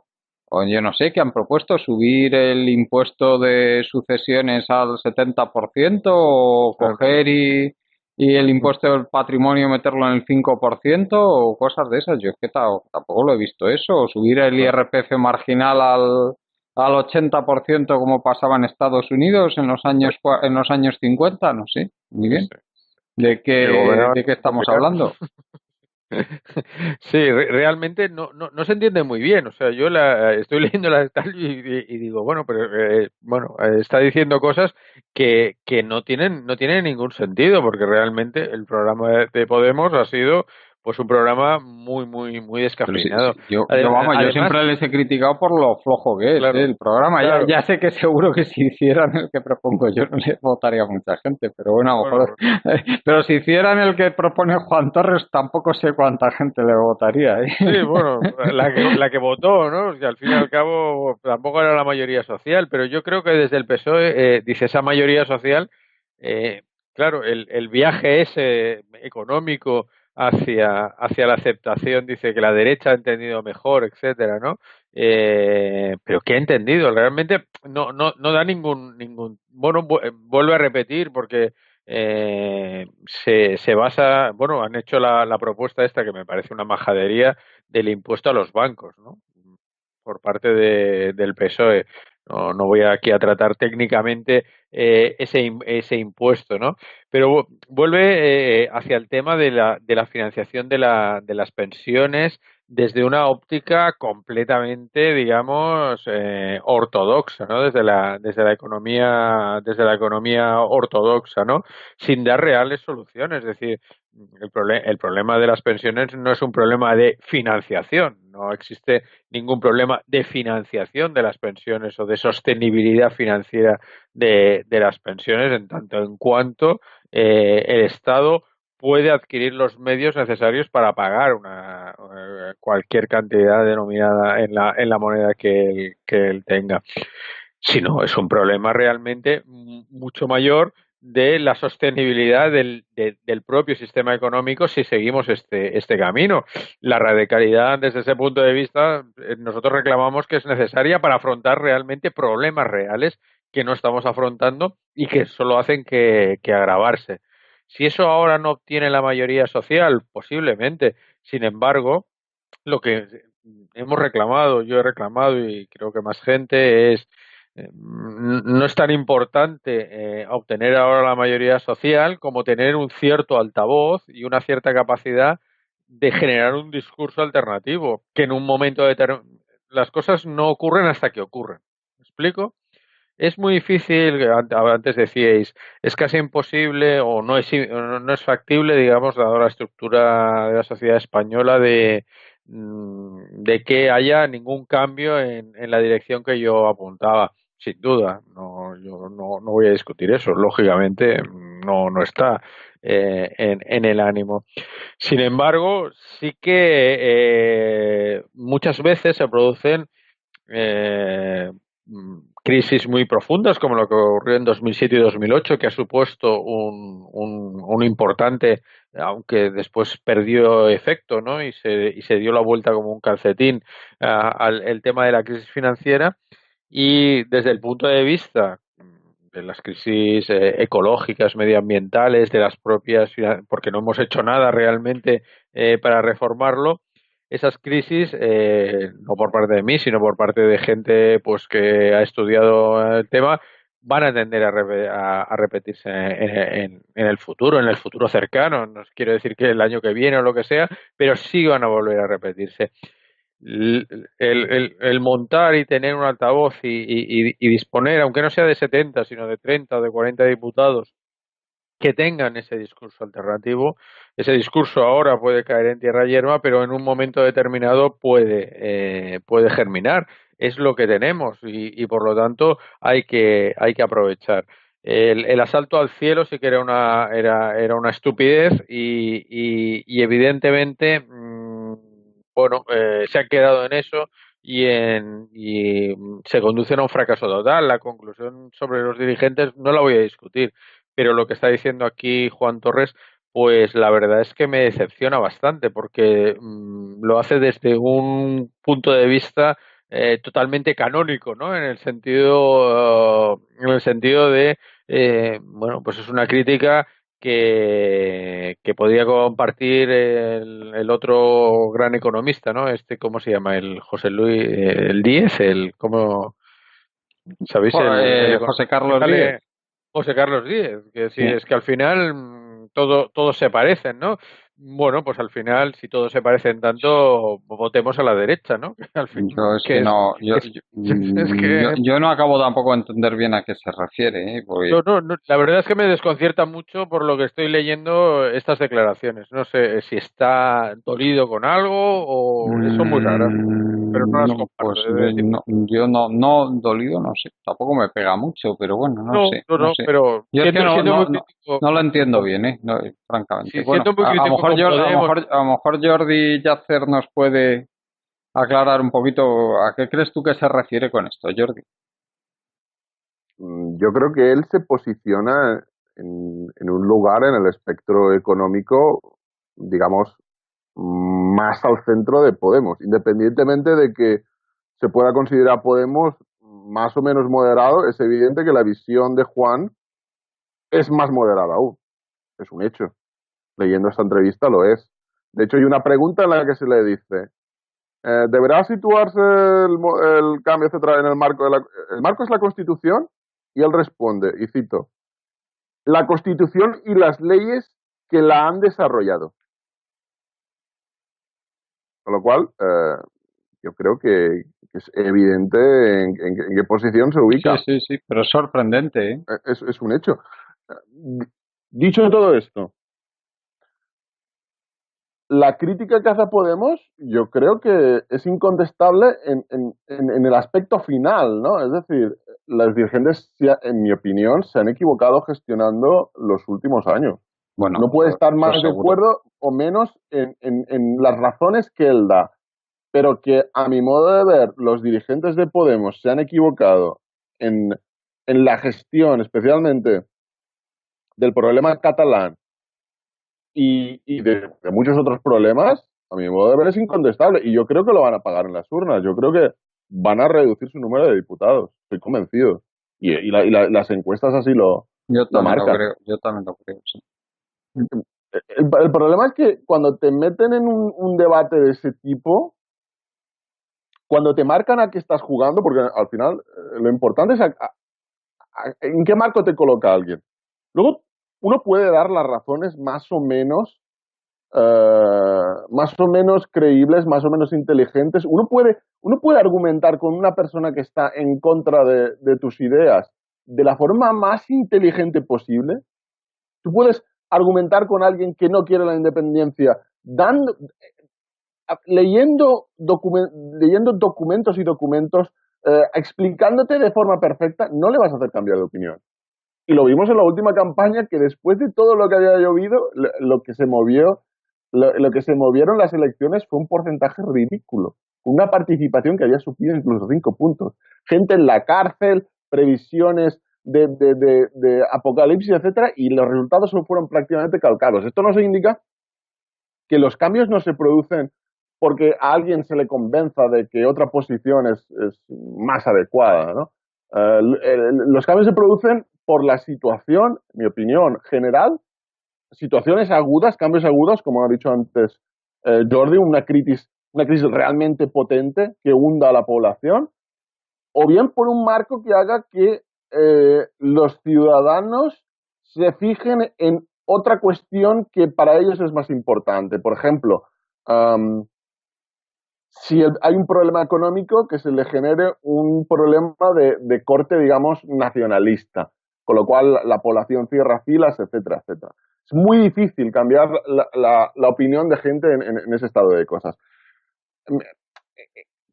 yo no sé, qué han propuesto, subir el impuesto de sucesiones al 70% o claro. coger y el impuesto del patrimonio meterlo en el 5% o cosas de esas. Yo es que tampoco lo he visto eso. O subir el Claro. IRPF marginal al 80% como pasaba en Estados Unidos en los años 50, no sé, muy Sí, bien. sí. ¿De Que qué, gobernaban de qué estamos republicanos. hablando? Sí, realmente no se entiende muy bien. O sea, yo estoy leyendo la tal y digo, bueno, pero está diciendo cosas que no tienen ningún sentido, porque realmente el programa de Podemos ha sido pues un programa muy, muy, muy Pero sí, descafeinado. sí, vamos, yo Además, siempre les he criticado por lo flojo que es, claro, el programa. claro, Ya sé que seguro que si hicieran el que propongo yo no le votaría a mucha gente, pero bueno, a lo mejor. bueno, Pero si hicieran el que propone Juan Torres, tampoco sé cuánta gente le votaría, ¿eh? sí, bueno, la que votó, ¿no? Que al fin y al cabo tampoco era la mayoría social, pero yo creo que desde el PSOE, dice esa mayoría social, eh, claro, el viaje ese económico hacia la aceptación, dice que la derecha ha entendido mejor, etcétera, ¿no? Pero ¿qué ha entendido? Realmente no da bueno, vuelve a repetir porque se basa, bueno, han hecho la propuesta esta que me parece una majadería del impuesto a los bancos, ¿no? Por parte del PSOE. No voy aquí a tratar técnicamente ese impuesto, ¿no? Pero vuelve hacia el tema de la financiación de las pensiones desde una óptica completamente, digamos, ortodoxa, ¿no? Desde la economía ortodoxa, ¿no? Sin dar reales soluciones. Es decir, el problema de las pensiones no es un problema de financiación, no existe ningún problema de financiación de las pensiones o de sostenibilidad financiera de las pensiones en tanto en cuanto el Estado puede adquirir los medios necesarios para pagar cualquier cantidad denominada en la moneda que él tenga. Si no, es un problema realmente mucho mayor de la sostenibilidad del propio sistema económico si seguimos este camino. La radicalidad desde ese punto de vista, nosotros reclamamos que es necesaria para afrontar realmente problemas reales que no estamos afrontando y que solo hacen que agravarse. Si eso ahora no obtiene la mayoría social, posiblemente. Sin embargo, lo que hemos reclamado, yo he reclamado y creo que más gente es, no es tan importante obtener ahora la mayoría social como tener un cierto altavoz y una cierta capacidad de generar un discurso alternativo, que en un momento determinado las cosas no ocurren hasta que ocurren. ¿Me explico? Es muy difícil, antes decíais, es casi imposible o no es factible, digamos, dado la estructura de la sociedad española, de que haya ningún cambio en la dirección que yo apuntaba. Sin duda, yo no voy a discutir eso. Lógicamente, no está en el ánimo. Sin embargo, sí que muchas veces se producen eh, crisis muy profundas, como lo que ocurrió en 2007 y 2008, que ha supuesto un importante, aunque después perdió efecto, ¿no? Y se dio la vuelta como un calcetín al el tema de la crisis financiera. Y desde el punto de vista de las crisis ecológicas, medioambientales, de las propias, porque no hemos hecho nada realmente para reformarlo, esas crisis, no por parte de mí, sino por parte de gente pues que ha estudiado el tema, van a tender a repetirse en el futuro cercano. No quiero decir que el año que viene o lo que sea, pero sí van a volver a repetirse. El montar y tener un altavoz y disponer, aunque no sea de 70, sino de 30 o de 40 diputados, que tengan ese discurso alternativo. Ese discurso ahora puede caer en tierra yerma, pero en un momento determinado puede germinar. Es lo que tenemos y por lo tanto hay que aprovechar. El asalto al cielo sí que era una estupidez y evidentemente, bueno, se han quedado en eso y se conducen a un fracaso total. La conclusión sobre los dirigentes no la voy a discutir, pero lo que está diciendo aquí Juan Torres, pues la verdad es que me decepciona bastante porque lo hace desde un punto de vista totalmente canónico, ¿no? En el sentido de, bueno, pues es una crítica que podría compartir el otro gran economista, ¿no? ¿Cómo se llama? El José Luis, el Díez, ¿cómo? ¿Sabéis? El José economista que Carlos Díez. sale José Carlos Díez, que sí, Sí. es que al final todos se parecen, ¿no? Bueno, pues al final, si todos se parecen tanto, votemos a la derecha, ¿no? Al final, Yo es que no, es, es que yo no acabo tampoco de entender bien a qué se refiere, ¿eh? Porque la verdad es que me desconcierta mucho por lo que estoy leyendo estas declaraciones. No sé si está dolido con algo o son muy raras, pero no las No, pues comparto, he de decir. yo no dolido, no sé, tampoco me pega mucho, pero bueno, no No, sé, no, no no, sé. pero Yo es que siendo muy crítico no lo entiendo bien, no, francamente. sí, Bueno, siendo muy a lo crítico mejor con Podemos. a lo mejor Jordi Yacer nos puede aclarar un poquito a qué crees tú que se refiere con esto, Jordi. Yo creo que él se posiciona en un lugar en el espectro económico, digamos, más al centro de Podemos, independientemente de que se pueda considerar Podemos más o menos moderado, es evidente que la visión de Juan es más moderada aún, es un hecho. Leyendo esta entrevista lo es. De hecho, hay una pregunta en la que se le dice, ¿deberá situarse el cambio, etcétera, en el marco de el marco es la Constitución? Y él responde, y cito, la Constitución y las leyes que la han desarrollado. Con lo cual, yo creo que es evidente en qué posición se Sí, ubica. sí, sí, pero es sorprendente, ¿eh? Es un hecho. Dicho todo esto, la crítica que hace Podemos, yo creo que es incontestable en el aspecto final, ¿no? Es decir, las dirigentes, en mi opinión, se han equivocado gestionando los últimos años. Bueno, No puede estar eso más de seguro. acuerdo o menos en las razones que él da, pero que a mi modo de ver, los dirigentes de Podemos se han equivocado en, en la gestión, especialmente del problema catalán y de muchos otros problemas, a mi modo de ver es incontestable. Y yo creo que lo van a pagar en las urnas. Yo creo que van a reducir su número de diputados. Estoy convencido. Las encuestas así lo marcan. Yo también lo creo, sí. El problema es que cuando te meten en un debate de ese tipo, cuando te marcan a qué estás jugando, porque al final lo importante es en qué marco te coloca alguien. Luego, uno puede dar las razones más o menos creíbles, más o menos inteligentes. Uno puede argumentar con una persona que está en contra de tus ideas de la forma más inteligente posible. Tú puedes argumentar con alguien que no quiere la independencia, leyendo documentos y documentos, explicándote de forma perfecta, no le vas a hacer cambiar de opinión. Y lo vimos en la última campaña que después de todo lo que había llovido, lo que se movieron las elecciones fue un porcentaje ridículo. Una participación que había subido incluso 5 puntos. Gente en la cárcel, previsiones de apocalipsis, etcétera, y los resultados fueron prácticamente calcados. Esto nos indica que los cambios no se producen porque a alguien se le convenza de que otra posición es más adecuada, ¿no? Los cambios se producen por la situación, en mi opinión, general, situaciones agudas, cambios agudos, como ha dicho antes Jordi, una crisis realmente potente que hunda a la población, o bien por un marco que haga que los ciudadanos se fijen en otra cuestión que para ellos es más importante. Por ejemplo, si hay un problema económico, que se le genere un problema de corte, digamos, nacionalista, con lo cual la población cierra filas, etcétera, etcétera. Es muy difícil cambiar la opinión de gente en ese estado de cosas.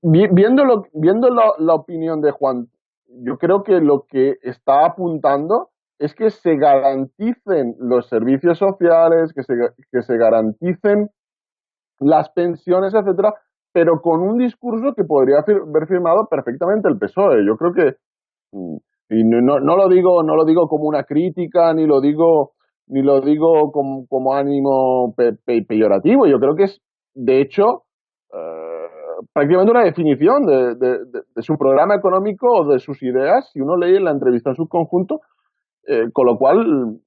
Viendo la opinión de Juan, yo creo que lo que está apuntando es que se garanticen los servicios sociales, que se garanticen las pensiones, etcétera, pero con un discurso que podría haber firmado perfectamente el PSOE. Yo creo que, y no lo digo como una crítica, ni lo digo como ánimo peyorativo. Yo creo que es, de hecho, prácticamente una definición de su programa económico o de sus ideas, si uno lee la entrevista en su conjunto, con lo cual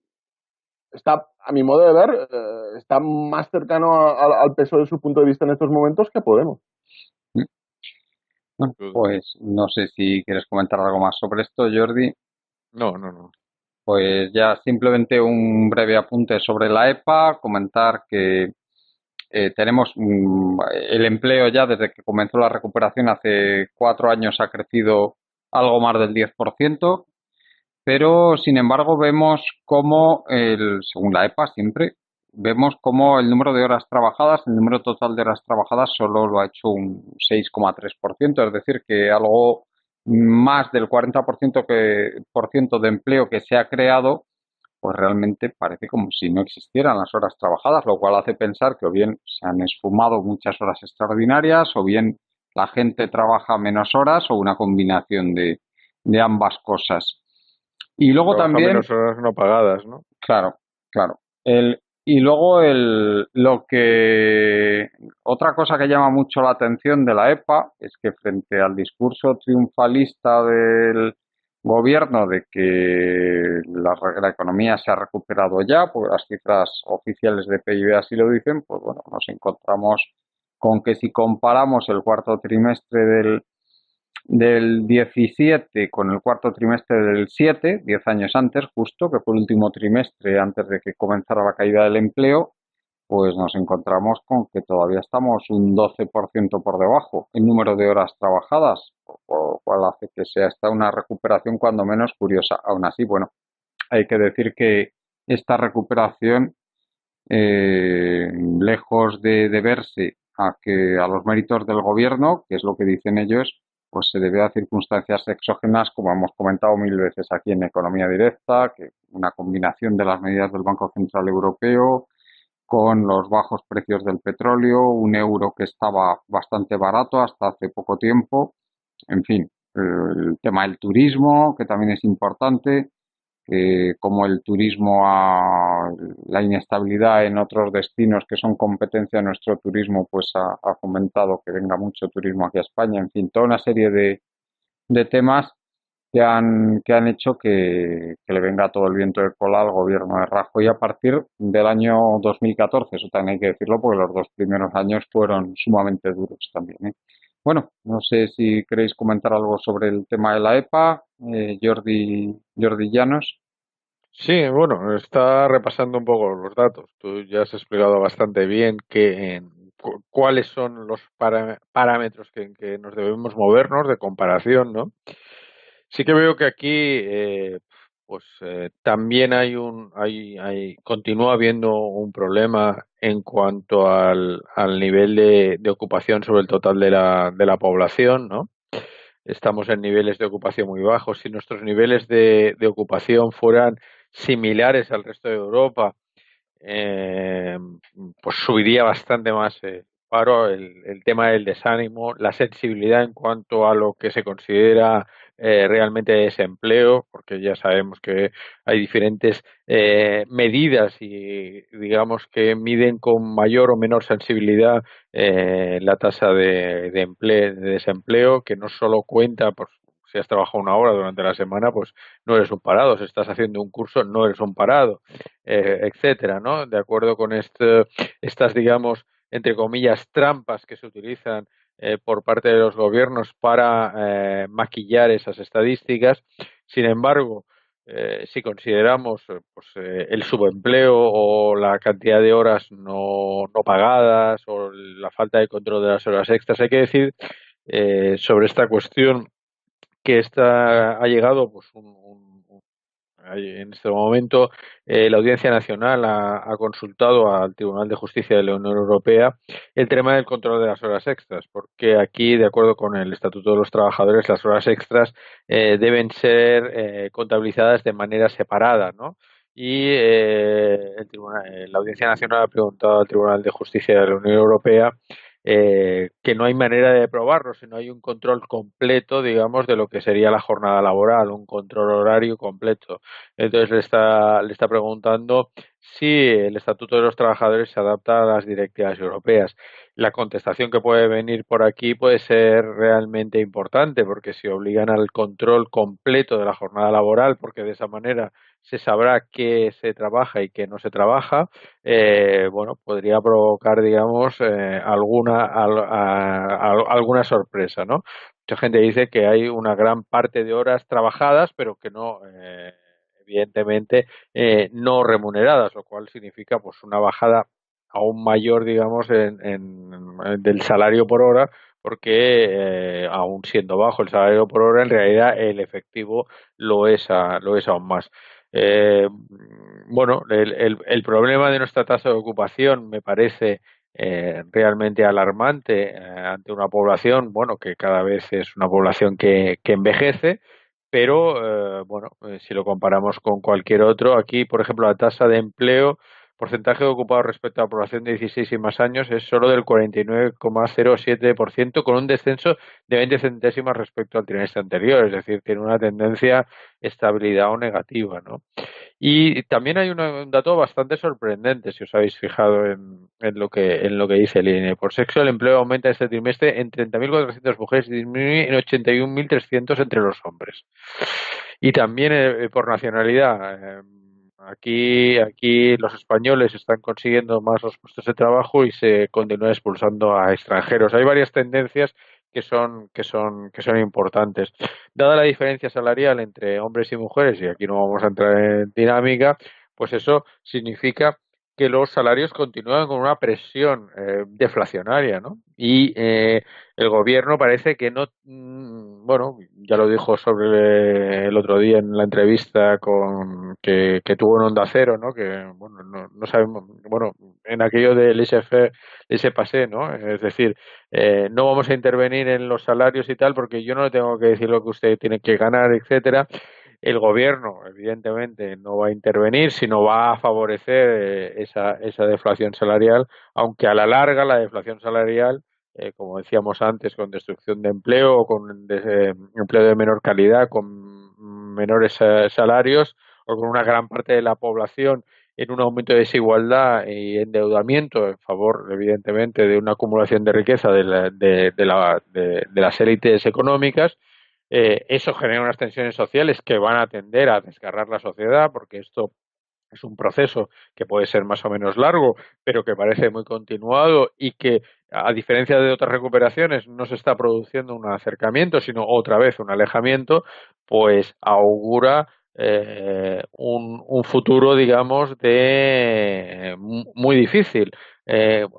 está, a mi modo de ver, está más cercano al peso de su punto de vista en estos momentos que Podemos. Bueno, pues no sé si quieres comentar algo más sobre esto, Jordi. No, no, no. Pues ya simplemente un breve apunte sobre la EPA, comentar que tenemos el empleo ya desde que comenzó la recuperación hace 4 años ha crecido algo más del 10%, pero sin embargo vemos como, según la EPA siempre, vemos como el número de horas trabajadas, el número total de horas trabajadas solo lo ha hecho un 6,3%, es decir, que algo más del 40% por ciento de empleo que se ha creado pues realmente parece como si no existieran las horas trabajadas, lo cual hace pensar que o bien se han esfumado muchas horas extraordinarias o bien la gente trabaja menos horas o una combinación de ambas cosas. Y luego Trabaja también, menos horas no pagadas, ¿no? claro, claro, y luego lo que otra cosa que llama mucho la atención de la EPA es que frente al discurso triunfalista del gobierno de que la economía se ha recuperado ya, pues las cifras oficiales de PIB así lo dicen, pues bueno, nos encontramos con que si comparamos el cuarto trimestre del 17 con el cuarto trimestre del 7, 10 años antes justo, que fue el último trimestre antes de que comenzara la caída del empleo, pues nos encontramos con que todavía estamos un 12% por debajo en número de horas trabajadas, por lo cual hace que sea esta una recuperación cuando menos curiosa. Aún así, bueno, hay que decir que esta recuperación, lejos de deberse a los méritos del gobierno, que es lo que dicen ellos, pues se debe a circunstancias exógenas, como hemos comentado mil veces aquí en Economía Directa, que una combinación de las medidas del Banco Central Europeo con los bajos precios del petróleo, un euro que estaba bastante barato hasta hace poco tiempo, en fin, el tema del turismo, que también es importante, como el turismo, la inestabilidad en otros destinos que son competencia de nuestro turismo, pues ha fomentado que venga mucho turismo aquí a España. En fin, toda una serie de temas que han hecho que le venga todo el viento de cola al gobierno de Rajoy a partir del año 2014. Eso también hay que decirlo porque los 2 primeros años fueron sumamente duros también, ¿eh? Bueno, no sé si queréis comentar algo sobre el tema de la EPA, Jordi Llanos. Sí, bueno, está repasando un poco los datos. Tú ya has explicado bastante bien cuáles son los parámetros en que nos debemos movernos de comparación, ¿no? Sí que veo que aquí, también continúa habiendo un problema en cuanto al nivel de ocupación sobre el total de la población, ¿no? Estamos en niveles de ocupación muy bajos. Si nuestros niveles de ocupación fueran similares al resto de Europa, eh, pues subiría bastante más paro, el tema del desánimo, la sensibilidad en cuanto a lo que se considera realmente desempleo, porque ya sabemos que hay diferentes medidas y digamos que miden con mayor o menor sensibilidad la tasa de desempleo, que no solo cuenta por si has trabajado una hora durante la semana, pues no eres un parado. Si estás haciendo un curso, no eres un parado, etcétera, ¿no? De acuerdo con estas, digamos, entre comillas, trampas que se utilizan por parte de los gobiernos para maquillar esas estadísticas. Sin embargo, si consideramos el subempleo o la cantidad de horas no pagadas o la falta de control de las horas extras, hay que decir sobre esta cuestión que ha llegado pues en este momento la Audiencia Nacional ha consultado al Tribunal de Justicia de la Unión Europea el tema del control de las horas extras, porque aquí, de acuerdo con el Estatuto de los Trabajadores, las horas extras deben ser contabilizadas de manera separada, ¿no? Y la Audiencia Nacional ha preguntado al Tribunal de Justicia de la Unión Europea que no hay manera de probarlo, sino hay un control completo, digamos, de lo que sería la jornada laboral, un control horario completo. Entonces le está preguntando si el Estatuto de los Trabajadores se adapta a las directivas europeas. La contestación que puede venir por aquí puede ser realmente importante, porque si obligan al control completo de la jornada laboral, porque de esa manera se sabrá qué se trabaja y qué no se trabaja, bueno, podría provocar, digamos, alguna sorpresa, ¿no? Mucha gente dice que hay una gran parte de horas trabajadas, pero que no, evidentemente, no remuneradas, lo cual significa pues una bajada aún mayor, digamos, del salario por hora, porque aún siendo bajo el salario por hora, en realidad el efectivo lo es aún más. Eh, bueno, el problema de nuestra tasa de ocupación me parece realmente alarmante ante una población, bueno, que cada vez es una población que envejece, pero bueno, si lo comparamos con cualquier otro, aquí, por ejemplo, la tasa de empleo, porcentaje de ocupados respecto a la población de 16 y más años es solo del 49,07%, con un descenso de 20 centésimas respecto al trimestre anterior, es decir, tiene una tendencia estabilidad o negativa, ¿no? Y también hay un dato bastante sorprendente, si os habéis fijado en lo que dice el INE. Por sexo, el empleo aumenta este trimestre en 30.400 mujeres y disminuye en 81.300 entre los hombres. Y también por nacionalidad. Aquí los españoles están consiguiendo más los puestos de trabajo y se continúa expulsando a extranjeros. Hay varias tendencias que son importantes. Dada la diferencia salarial entre hombres y mujeres, y aquí no vamos a entrar en dinámica, pues eso significa que los salarios continúan con una presión deflacionaria, ¿no? Y el gobierno parece que no, bueno, ya lo dijo sobre el otro día en la entrevista que tuvo en Onda Cero, ¿no? Que, bueno, no sabemos, bueno, en aquello del laissez-faire, laissez-passer, ¿no? Es decir, no vamos a intervenir en los salarios y tal, porque yo no le tengo que decir lo que usted tiene que ganar, etcétera. El gobierno, evidentemente, no va a intervenir, sino va a favorecer esa deflación salarial, aunque a la larga la deflación salarial, como decíamos antes, con destrucción de empleo, con empleo de menor calidad, con menores salarios o con una gran parte de la población en un aumento de desigualdad y endeudamiento en favor, evidentemente, de una acumulación de riqueza de las élites económicas, eso genera unas tensiones sociales que van a tender a desgarrar la sociedad, porque esto es un proceso que puede ser más o menos largo, pero que parece muy continuado y que, a diferencia de otras recuperaciones, no se está produciendo un acercamiento, sino otra vez un alejamiento, pues augura un futuro, digamos, muy difícil.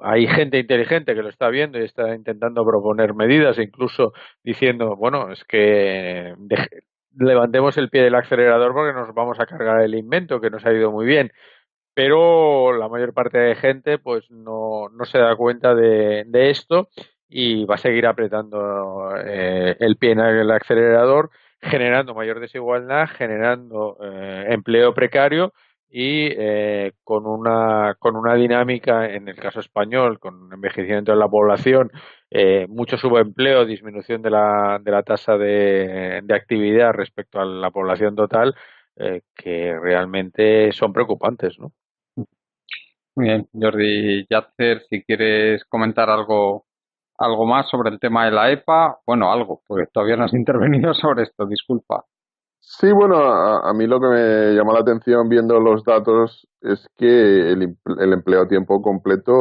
Hay gente inteligente que lo está viendo y está intentando proponer medidas, incluso diciendo, bueno, es que levantemos el pie del acelerador porque nos vamos a cargar el invento que nos ha ido muy bien, pero la mayor parte de gente pues no se da cuenta de esto y va a seguir apretando el pie en el acelerador, generando mayor desigualdad, generando empleo precario y con una dinámica, en el caso español, con un envejecimiento de la población, mucho subempleo, disminución de la tasa de actividad respecto a la población total, que realmente son preocupantes, ¿no? Muy bien, Jordi Yatzer, si quieres comentar algo más sobre el tema de la EPA, bueno, algo, porque todavía no has intervenido sobre esto, disculpa. Sí, bueno, a mí lo que me llamó la atención viendo los datos es que el empleo a tiempo completo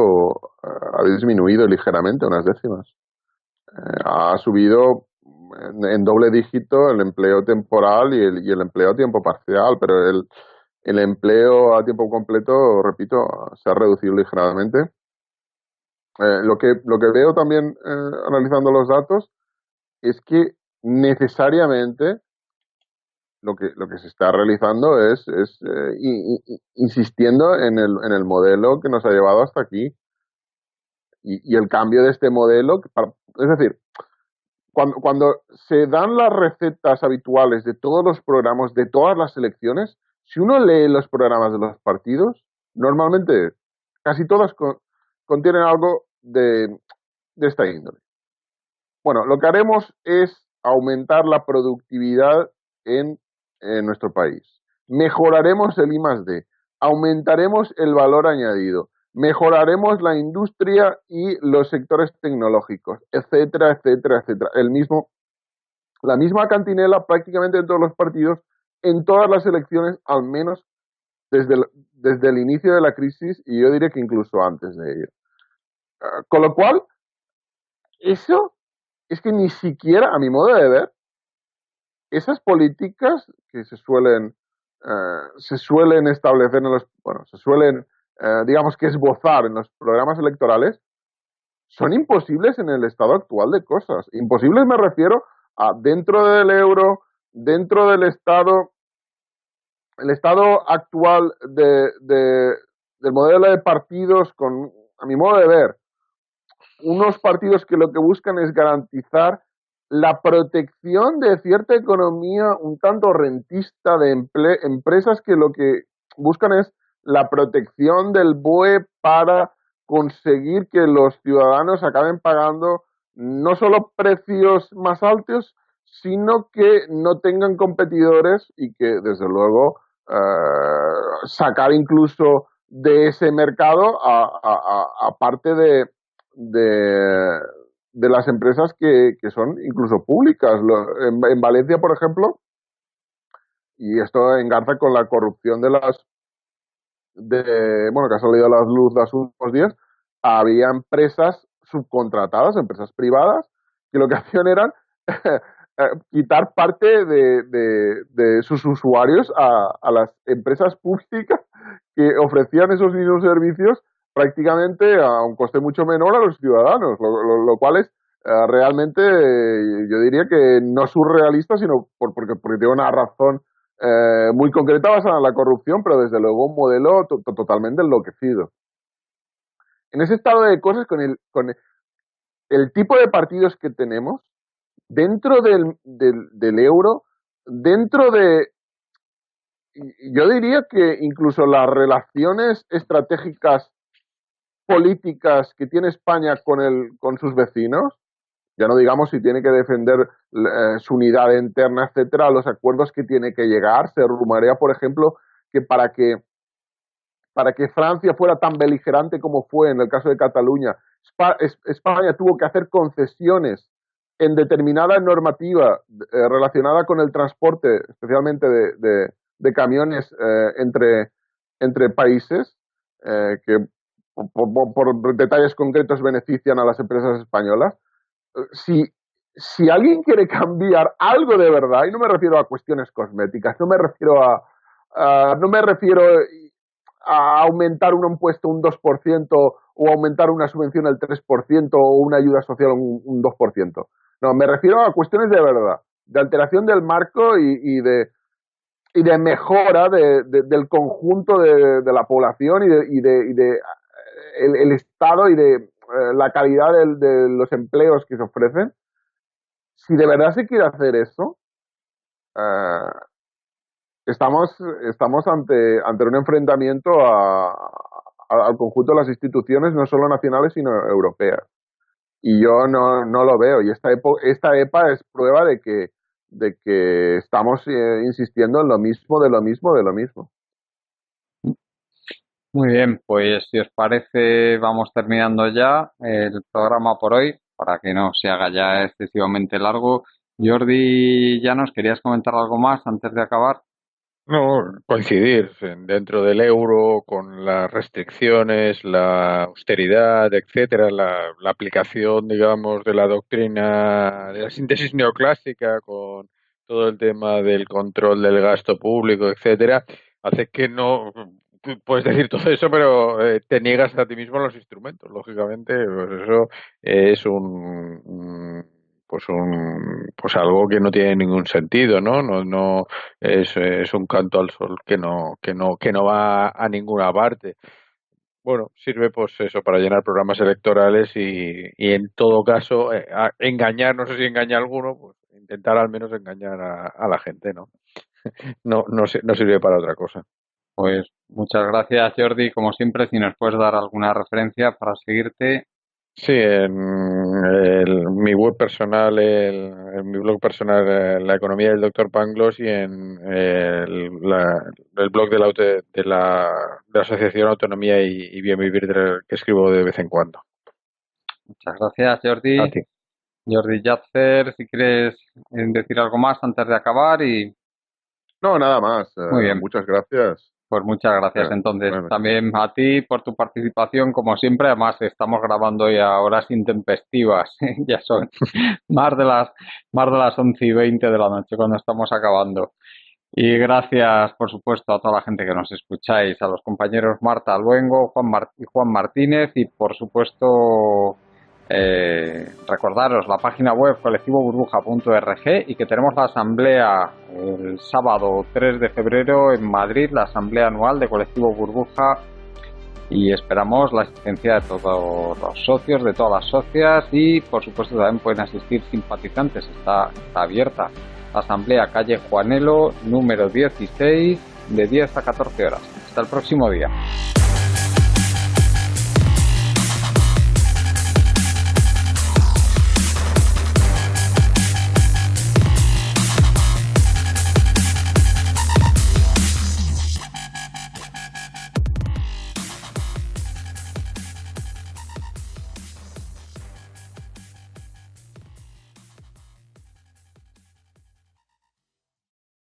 ha disminuido ligeramente, unas décimas. Ha subido en doble dígito el empleo temporal y el empleo a tiempo parcial, pero el empleo a tiempo completo, repito, se ha reducido ligeramente. Lo que veo también analizando los datos es que necesariamente lo que se está realizando es insistiendo en el modelo que nos ha llevado hasta aquí y el cambio de este modelo. Es decir, cuando se dan las recetas habituales de todos los programas, de todas las elecciones, si uno lee los programas de los partidos, normalmente casi todas contienen algo de esta índole. Bueno, lo que haremos es aumentar la productividad en nuestro país. Mejoraremos el I+D, aumentaremos el valor añadido, mejoraremos la industria y los sectores tecnológicos, etcétera, etcétera, etcétera. La misma cantinela prácticamente en todos los partidos, en todas las elecciones, al menos desde el inicio de la crisis, y yo diría que incluso antes de ello. Con lo cual, eso es que ni siquiera, a mi modo de ver, esas políticas que se suelen establecer se suelen digamos que esbozar en los programas electorales, son imposibles en el estado actual de cosas. Imposibles me refiero a dentro del euro, dentro del estado, el estado actual del modelo de partidos, con, a mi modo de ver, unos partidos que lo que buscan es garantizar la protección de cierta economía un tanto rentista de empresas que lo que buscan es la protección del BOE para conseguir que los ciudadanos acaben pagando no solo precios más altos, sino que no tengan competidores y que, desde luego, sacar incluso de ese mercado a parte de, de las empresas que son incluso públicas. En Valencia, por ejemplo, y esto engarza con la corrupción bueno, que ha salido a la luz de los últimos días, había empresas subcontratadas, empresas privadas, que lo que hacían eran quitar parte de sus usuarios a las empresas públicas que ofrecían esos mismos servicios prácticamente a un coste mucho menor a los ciudadanos, lo cual es realmente, yo diría que no surrealista, sino porque tiene una razón muy concreta basada en la corrupción, pero desde luego un modelo totalmente enloquecido. En ese estado de cosas, con el tipo de partidos que tenemos, dentro del euro, dentro de, yo diría que incluso las relaciones estratégicas políticas que tiene España con sus vecinos, ya no digamos si tiene que defender su unidad interna, etcétera, los acuerdos que tiene que llegar. Se rumorea, por ejemplo, que para que Francia fuera tan beligerante como fue en el caso de Cataluña, España tuvo que hacer concesiones en determinada normativa relacionada con el transporte, especialmente de camiones entre países, que por detalles concretos benefician a las empresas españolas. Si, si alguien quiere cambiar algo de verdad, y no me refiero a cuestiones cosméticas, no me refiero a aumentar un impuesto un 2% o aumentar una subvención al 3% o una ayuda social un 2%. No, me refiero a cuestiones de verdad, de alteración del marco y de mejora del conjunto de la población y de el estado y de la calidad de los empleos que se ofrecen. Si de verdad se quiere hacer eso, eh, estamos ante un enfrentamiento al conjunto de las instituciones, no solo nacionales, sino europeas. Y yo no lo veo. Y esta EPA es prueba de que estamos insistiendo en lo mismo, de lo mismo, de lo mismo. Muy bien, pues si os parece, vamos terminando ya el programa por hoy, para que no se haga ya excesivamente largo. Jordi, ¿ya nos querías comentar algo más antes de acabar? No, coincidir dentro del euro con las restricciones, la austeridad, etcétera, la aplicación, digamos, de la doctrina de la síntesis neoclásica con todo el tema del control del gasto público, etcétera, hace que no puedes decir todo eso, pero te niegas a ti mismo los instrumentos. Lógicamente, pues eso es pues algo que no tiene ningún sentido, ¿no? No es un canto al sol que no va a ninguna parte. Bueno, sirve pues eso para llenar programas electorales y en todo caso engañar, no sé si engaña a alguno, pues intentar al menos engañar a la gente, ¿no? No sirve para otra cosa. Pues muchas gracias, Jordi. Como siempre, si nos puedes dar alguna referencia para seguirte. Sí, mi web personal, en mi blog personal, La economía del doctor Pangloss, y en el blog de la Asociación Autonomía y Bien Vivir, que escribo de vez en cuando. Muchas gracias, Jordi. A ti. Jordi Yatzer, si quieres decir algo más antes de acabar y No, nada más. muy bien. Muchas gracias. Pues muchas gracias. Entonces, Bueno. también a ti por tu participación, como siempre. Además, estamos grabando ya a horas intempestivas. Ya son más de las 11:20 de la noche cuando estamos acabando. Y gracias, por supuesto, a toda la gente que nos escucháis, a los compañeros Marta Luengo, Juan Martínez y, por supuesto, recordaros la página web colectivoburbuja.org y que tenemos la asamblea el sábado 3 de febrero en Madrid, la asamblea anual de Colectivo Burbuja, y esperamos la asistencia de todos los socios, de todas las socias y, por supuesto, también pueden asistir simpatizantes, está abierta. La asamblea calle Juanelo, número 16, de 10 a 14 horas. Hasta el próximo día.